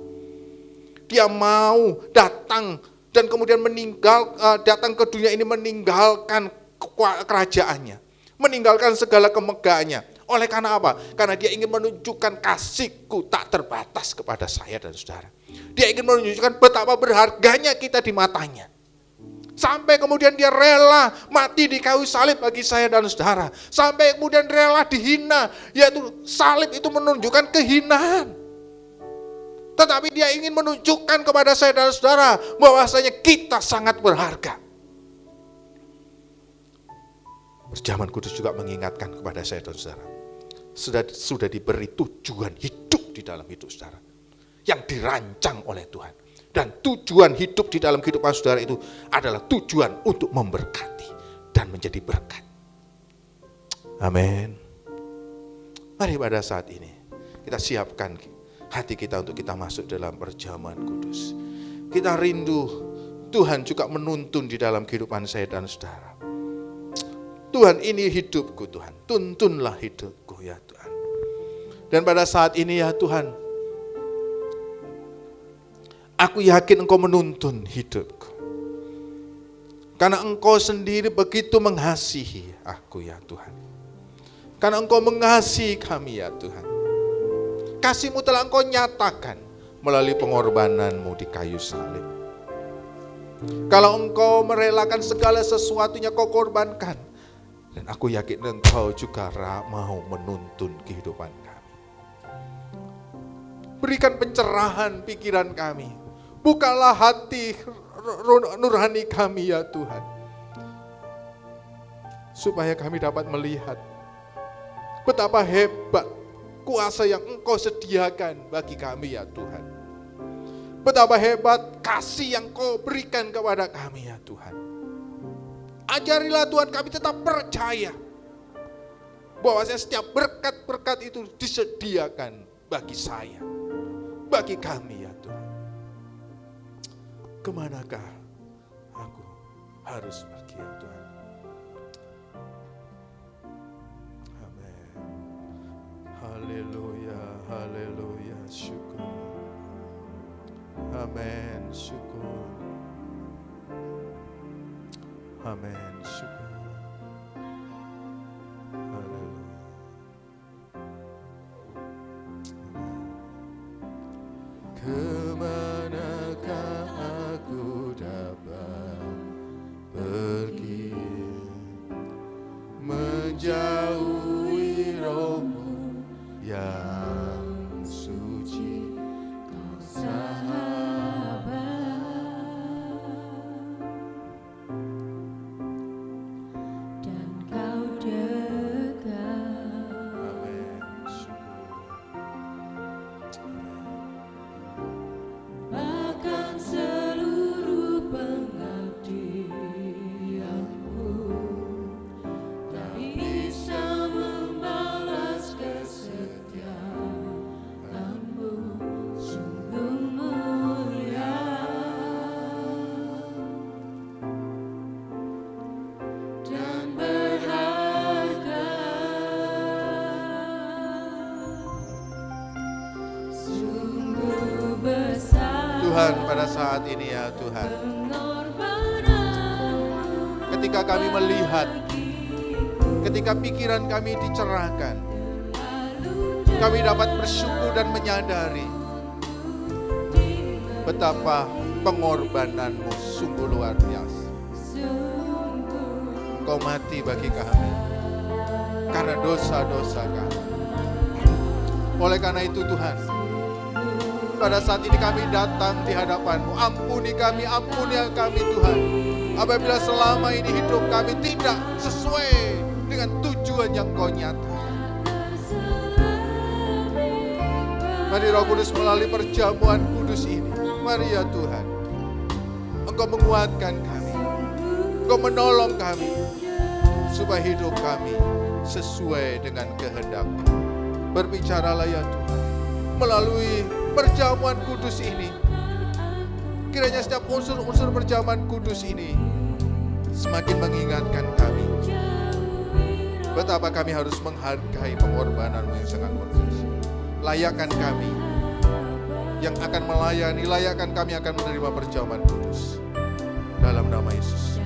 Dia mau datang dan kemudian datang ke dunia ini meninggalkan kerajaannya. Meninggalkan segala kemegahannya. Oleh karena apa? Karena dia ingin menunjukkan kasihku tak terbatas kepada saya dan saudara. Dia ingin menunjukkan betapa berharganya kita di matanya. Sampai kemudian dia rela mati di kayu salib bagi saya dan saudara. Sampai kemudian rela dihina. Yaitu salib itu menunjukkan kehinaan. Tetapi dia ingin menunjukkan kepada saya dan saudara bahwasanya kita sangat berharga. Perjamuan kudus juga mengingatkan kepada saya dan saudara. Sudah diberi tujuan hidup di dalam hidup saudara. Yang dirancang oleh Tuhan. Dan tujuan hidup di dalam kehidupan saudara itu adalah tujuan untuk memberkati dan menjadi berkat. Amin. Mari pada saat ini kita siapkan hati kita untuk kita masuk dalam perjamuan kudus. Kita rindu Tuhan juga menuntun di dalam kehidupan saya dan saudara. Tuhan, ini hidupku Tuhan, tuntunlah hidupku ya Tuhan. Dan pada saat ini ya Tuhan, aku yakin Engkau menuntun hidupku. Karena Engkau sendiri begitu mengasihi aku ya Tuhan. Karena Engkau mengasihi kami ya Tuhan. Kasih-Mu telah Engkau nyatakan melalui pengorbanan-Mu di kayu salib. Kalau Engkau merelakan segala sesuatunya Kau korbankan. Dan aku yakin Engkau juga mau menuntun kehidupan kami. Berikan pencerahan pikiran kami. Bukalah hati nurani kami ya Tuhan. Supaya kami dapat melihat betapa hebat kuasa yang Engkau sediakan bagi kami ya Tuhan. Betapa hebat kasih yang Kau berikan kepada kami ya Tuhan. Ajarilah Tuhan kami tetap percaya bahwa setiap berkat-berkat itu disediakan bagi saya, bagi kami ya Tuhan. Kemanakah aku harus pergi ya Tuhan? Amin. Haleluya, haleluya, syukur. Amin, syukur. Amin, syukur. Haleluya. Kemanakah aku dapat pergi? menjauhi rohmu yang suci. Dan kau dekat. Amin. Syukur. Bahkan seluruh pengabdianku tak bisa membalas kesetiaanmu, sungguh mulia dan berharga, sungguh besar Tuhan, pada saat ini ya Tuhan, pengorbananmu. ketika kami melihat, ketika pikiran kami dicerahkan, kami dapat bersyukur dan menyadari betapa pengorbananmu sungguh luar biasa. Engkau mati bagi kami karena dosa-dosa kami. Oleh karena itu Tuhan, pada saat ini kami datang di hadapan-Mu. Ampuni kami Tuhan. Apabila selama ini hidup kami tidak sesuai dengan tujuan yang Kau nyatakan. Mari Roh Kudus melalui perjamuan kudus ini. Mari ya Tuhan, Engkau menguatkan kami, Engkau menolong kami, supaya hidup kami sesuai dengan kehendak-Mu. Berbicaralah ya Tuhan, melalui perjamuan kudus ini. Kiranya setiap unsur-unsur perjamuan kudus ini semakin mengingatkan kami betapa kami harus menghargai pengorbanan-Mu yang sangat luar biasa. Layakkan kami yang akan melayani, layakkan kami akan menerima perjamuan kudus. Dalam nama Yesus.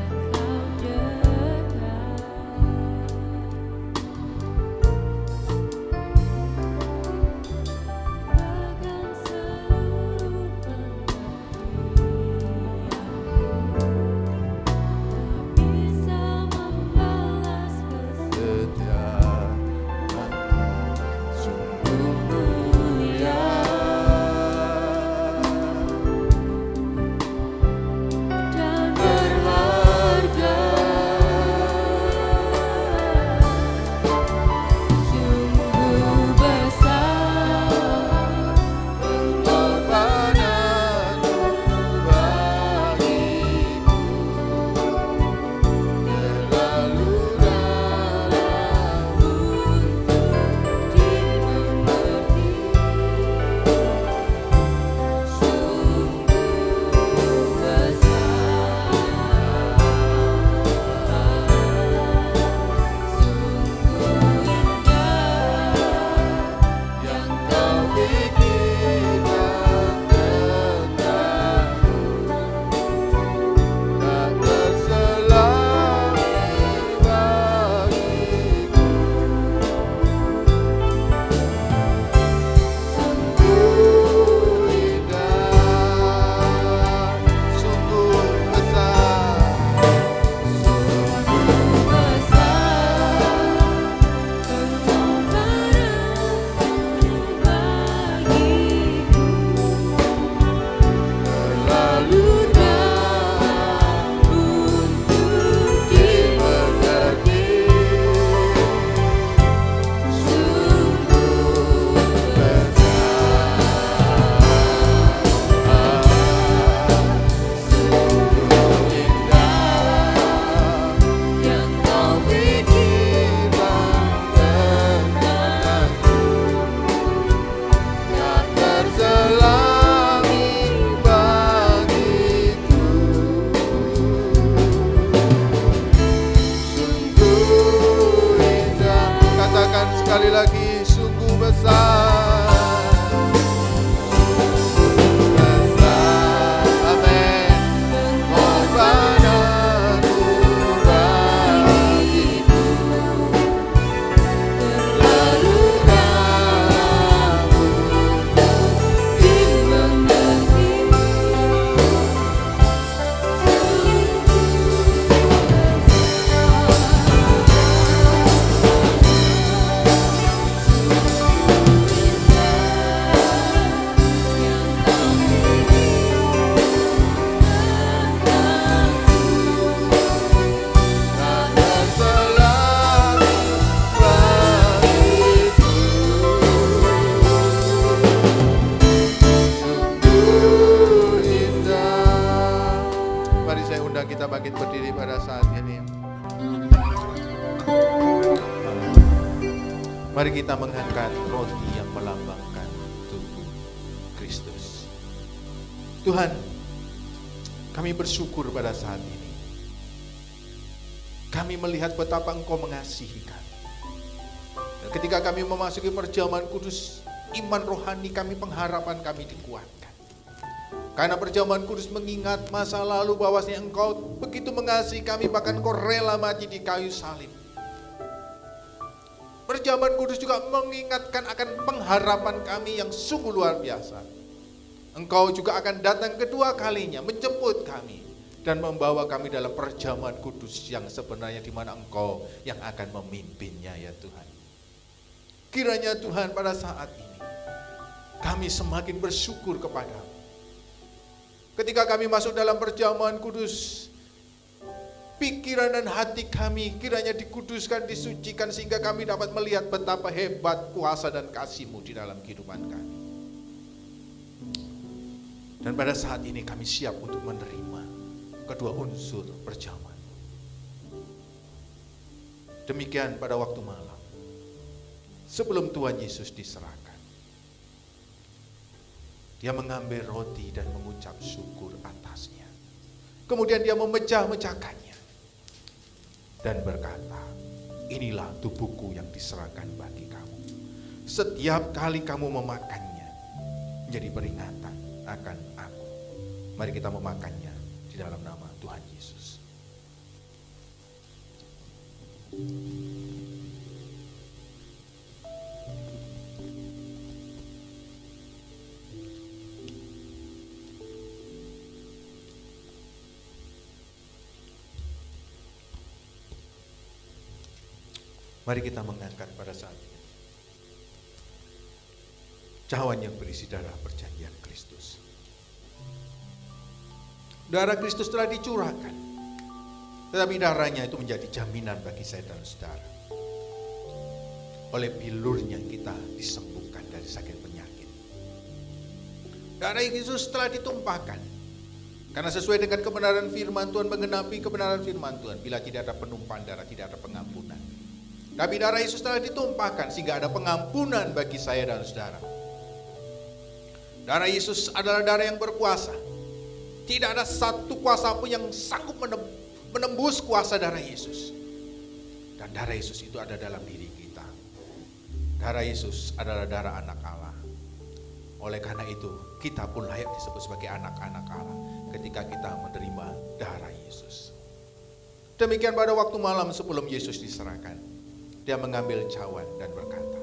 Dan berharga undang kita bangkit berdiri pada saat ini. Mari kita mengangkat roti yang melambangkan tubuh Kristus. Tuhan, kami bersyukur pada saat ini. Kami melihat betapa Engkau mengasihi kami. Dan ketika kami memasuki perjamuan kudus, iman rohani kami, pengharapan kami dikuatkan. Karena perjamuan kudus mengingat masa lalu bahwasanya Engkau begitu mengasihi kami, bahkan Engkau rela mati di kayu salib. Perjamuan kudus juga mengingatkan akan pengharapan kami yang sungguh luar biasa. Engkau juga akan datang kedua kalinya menjemput kami dan membawa kami dalam perjamuan kudus yang sebenarnya di mana Engkau yang akan memimpinnya ya Tuhan. Kiranya Tuhan pada saat ini kami semakin bersyukur kepadamu. Ketika kami masuk dalam perjamuan kudus, pikiran dan hati kami kiranya dikuduskan, disucikan sehingga kami dapat melihat betapa hebat kuasa dan kasih-Mu di dalam kehidupan kami. Dan pada saat ini kami siap untuk menerima kedua unsur perjamuan. Demikian pada waktu malam, sebelum Tuhan Yesus diserahkan, Dia mengambil roti dan mengucap syukur atasnya. Kemudian Dia memecah-mecahkannya dan berkata, inilah tubuhku yang diserahkan bagi kamu. Setiap kali kamu memakannya, menjadi peringatan akan aku. Mari kita memakannya di dalam nama Tuhan Yesus. Mari kita mengangkat pada saat ini cawan yang berisi darah perjanjian Kristus. Darah Kristus telah dicurahkan, tetapi darahnya itu menjadi jaminan bagi saya dan saudara. Oleh bilurnya kita disembuhkan dari sakit penyakit. Darah Yesus telah ditumpahkan, karena sesuai dengan kebenaran firman Tuhan, menggenapi kebenaran firman Tuhan, bila tidak ada penumpahan darah, tidak ada pengampunan. Tapi darah Yesus telah ditumpahkan sehingga ada pengampunan bagi saya dan saudara. Darah Yesus adalah darah yang berkuasa. Tidak ada satu kuasa pun yang sanggup menembus kuasa darah Yesus. Dan darah Yesus itu ada dalam diri kita. Darah Yesus adalah darah anak Allah. Oleh karena itu, kita pun layak disebut sebagai anak-anak Allah ketika kita menerima darah Yesus. Demikian pada waktu malam sebelum Yesus diserahkan, Dia mengambil cawan dan berkata,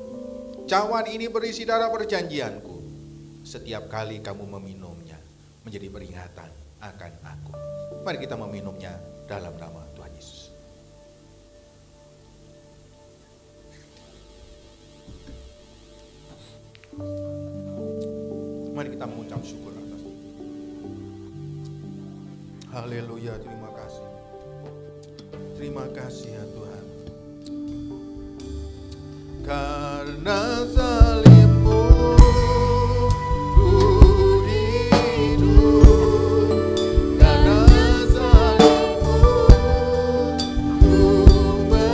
cawan ini berisi darah perjanjianku. Setiap kali kamu meminumnya, menjadi peringatan akan aku. Mari kita meminumnya dalam nama Tuhan Yesus. Mari kita mengucap syukur atas. Haleluya, terima kasih. Terima kasih ya Tuhan. Karena salib-Mu ku hidup, karena salib-Mu ku menang.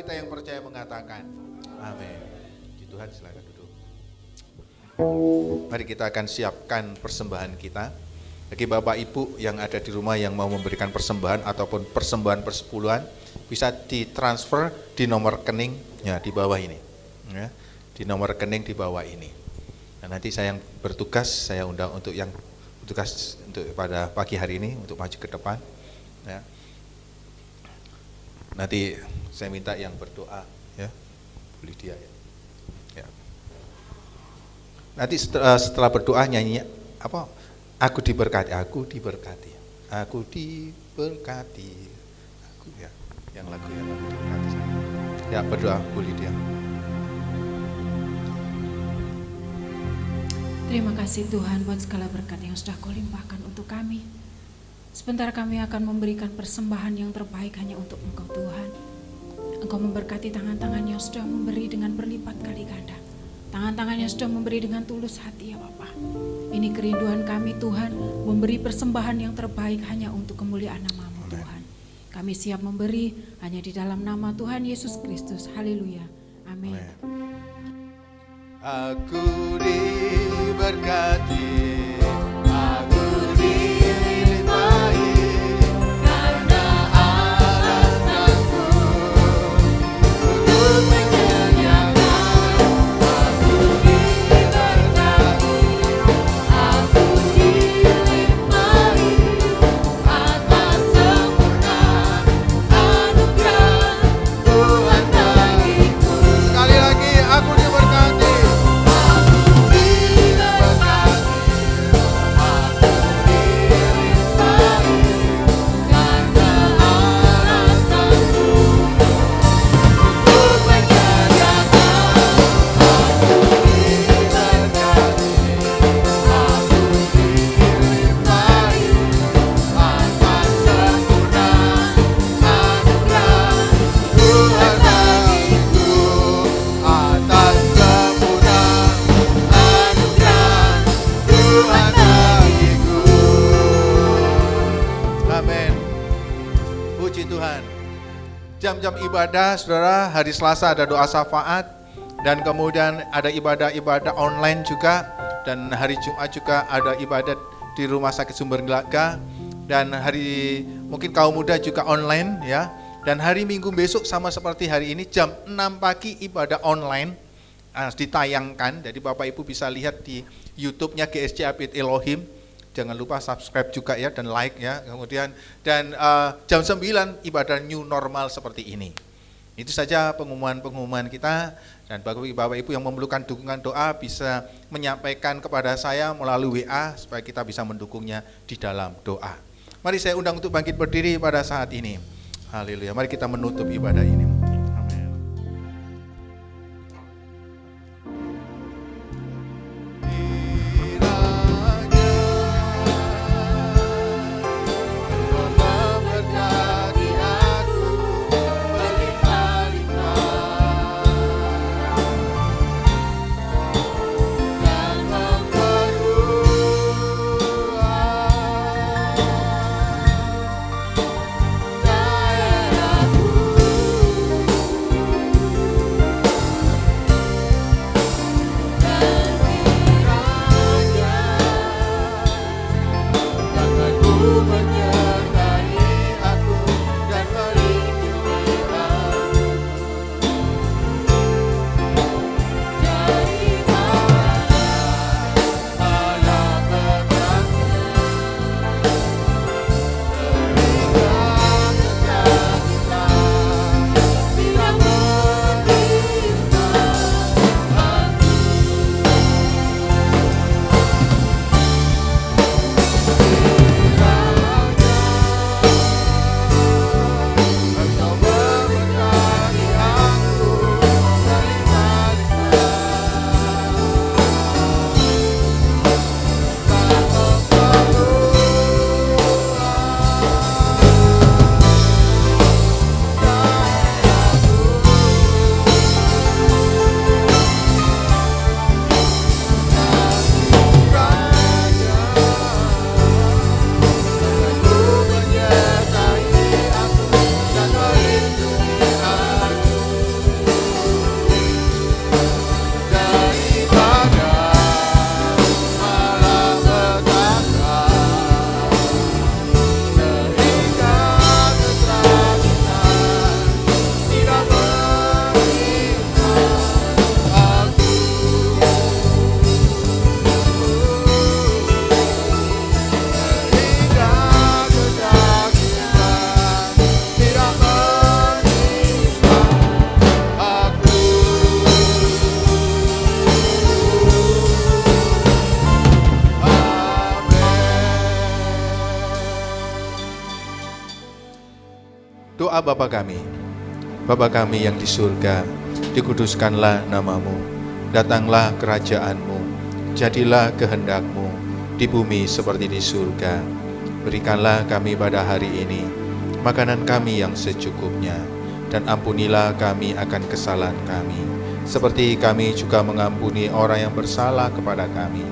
Engkau yang berkuasa sanggup melakukan Mari kita akan siapkan persembahan kita. Bagi Bapak Ibu yang ada di rumah yang mau memberikan persembahan ataupun persembahan persepuluhan, bisa ditransfer di nomor rekening ya di bawah ini. Ya, di nomor rekening di bawah ini. Nah, nanti saya yang bertugas, saya undang untuk yang bertugas untuk pada pagi hari ini untuk maju ke depan. Ya. Nanti saya minta yang berdoa ya, Bu Lydia ya. Ya. Nanti setelah berdoa nyanyi apa? Aku diberkati, aku diberkati, aku diberkati, aku ya, yang lagu diberkati. Ya berdoa Bu Lydia. Terima kasih Tuhan buat segala berkat yang sudah Kau limpahkan untuk kami. Sebentar kami akan memberikan persembahan yang terbaik hanya untuk Engkau Tuhan. Engkau memberkati tangan-tangan yang sudah memberi dengan berlipat kali ganda. Tangan-tangan yang sudah memberi dengan tulus hati ya Bapa. Ini kerinduan kami Tuhan, memberi persembahan yang terbaik hanya untuk kemuliaan nama-Mu Tuhan. Kami siap memberi hanya di dalam nama Tuhan Yesus Kristus. Haleluya. Amin. Aku diberkati, aku dilimpahi, karena alasanku untuk menyediakan. Aku diberkati, aku dilimpahi, atas sempurna anugerah Tuhan bagiku. Sekali lagi, aku diberkati. Jam-jam ibadah, saudara, hari Selasa ada doa syafaat, dan kemudian ada ibadah-ibadah online juga, dan hari Jumat juga ada ibadah di Rumah Sakit Sumber Gelaga, dan hari mungkin kaum muda juga online ya, dan hari Minggu besok sama seperti hari ini jam 6 pagi ibadah online ditayangkan, jadi Bapak Ibu bisa lihat di YouTube-nya GSC Abid Elohim. Jangan lupa subscribe juga ya dan like ya. Kemudian dan jam 9 ibadah new normal seperti ini. Itu saja pengumuman kita, dan bagi Bapak Ibu yang memerlukan dukungan doa bisa menyampaikan kepada saya melalui WA supaya kita bisa mendukungnya di dalam doa. Mari saya undang untuk bangkit berdiri pada saat ini. Haleluya. Mari kita menutup ibadah ini. Doa Bapa kami. Bapa kami yang di surga, dikuduskanlah namamu, datanglah kerajaanmu, jadilah kehendak-mu di bumi seperti di surga. Berikanlah kami pada hari ini makanan kami yang secukupnya, dan ampunilah kami akan kesalahan kami, seperti kami juga mengampuni orang yang bersalah kepada kami.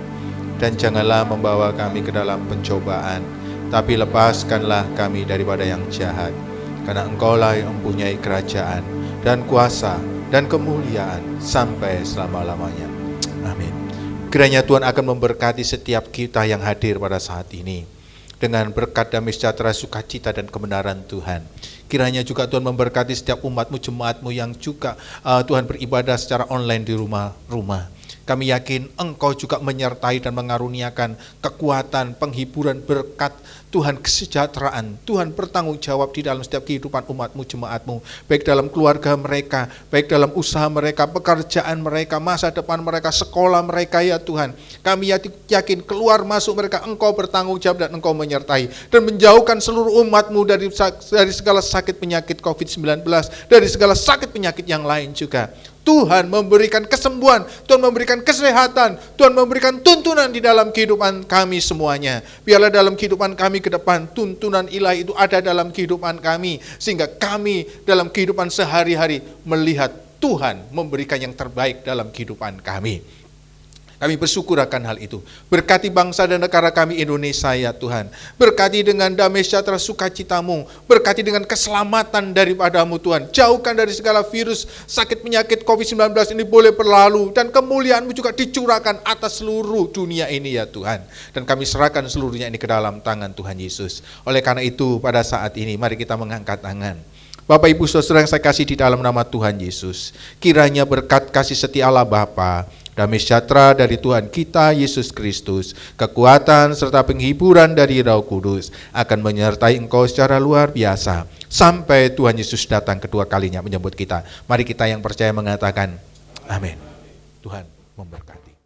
Dan janganlah membawa kami ke dalam pencobaan, tapi lepaskanlah kami daripada yang jahat. Karena Engkaulah yang mempunyai kerajaan dan kuasa dan kemuliaan sampai selama-lamanya. Amin. Kiranya Tuhan akan memberkati setiap kita yang hadir pada saat ini dengan berkat damai sejahtera, sukacita dan kebenaran Tuhan. Kiranya juga Tuhan memberkati setiap umat-Mu, jemaat-Mu yang juga Tuhan beribadah secara online di rumah-rumah. Kami yakin Engkau juga menyertai dan mengaruniakan kekuatan, penghiburan, berkat, Tuhan kesejahteraan, Tuhan bertanggung jawab di dalam setiap kehidupan umat-Mu, jemaat-Mu, baik dalam keluarga mereka, baik dalam usaha mereka, pekerjaan mereka, masa depan mereka, sekolah mereka ya Tuhan. Kami yakin keluar masuk mereka Engkau bertanggung jawab dan Engkau menyertai dan menjauhkan seluruh umat-Mu dari segala sakit penyakit COVID-19, dari segala sakit penyakit yang lain juga. Tuhan memberikan kesembuhan, Tuhan memberikan kesehatan, Tuhan memberikan tuntunan di dalam kehidupan kami semuanya. Biarlah dalam kehidupan kami ke depan, tuntunan ilahi itu ada dalam kehidupan kami, sehingga kami dalam kehidupan sehari-hari melihat Tuhan memberikan yang terbaik dalam kehidupan kami. Kami bersyukur akan hal itu. Berkati bangsa dan negara kami Indonesia ya Tuhan. Berkati dengan damai sejahtera sukacita-Mu. Berkati dengan keselamatan daripada-Mu Tuhan. Jauhkan dari segala virus, sakit penyakit COVID-19 ini boleh berlalu. Dan kemuliaan-Mu juga dicurahkan atas seluruh dunia ini ya Tuhan. Dan kami serahkan seluruhnya ini ke dalam tangan Tuhan Yesus. Oleh karena itu pada saat ini mari kita mengangkat tangan. Bapak Ibu Saudara yang saya kasih di dalam nama Tuhan Yesus. Kiranya berkat kasih setia Allah Bapa, damai sejahtera dari Tuhan kita Yesus Kristus, kekuatan serta penghiburan dari Roh Kudus akan menyertai engkau secara luar biasa sampai Tuhan Yesus datang kedua kalinya menjemput kita. Mari kita yang percaya mengatakan amin. Tuhan memberkati.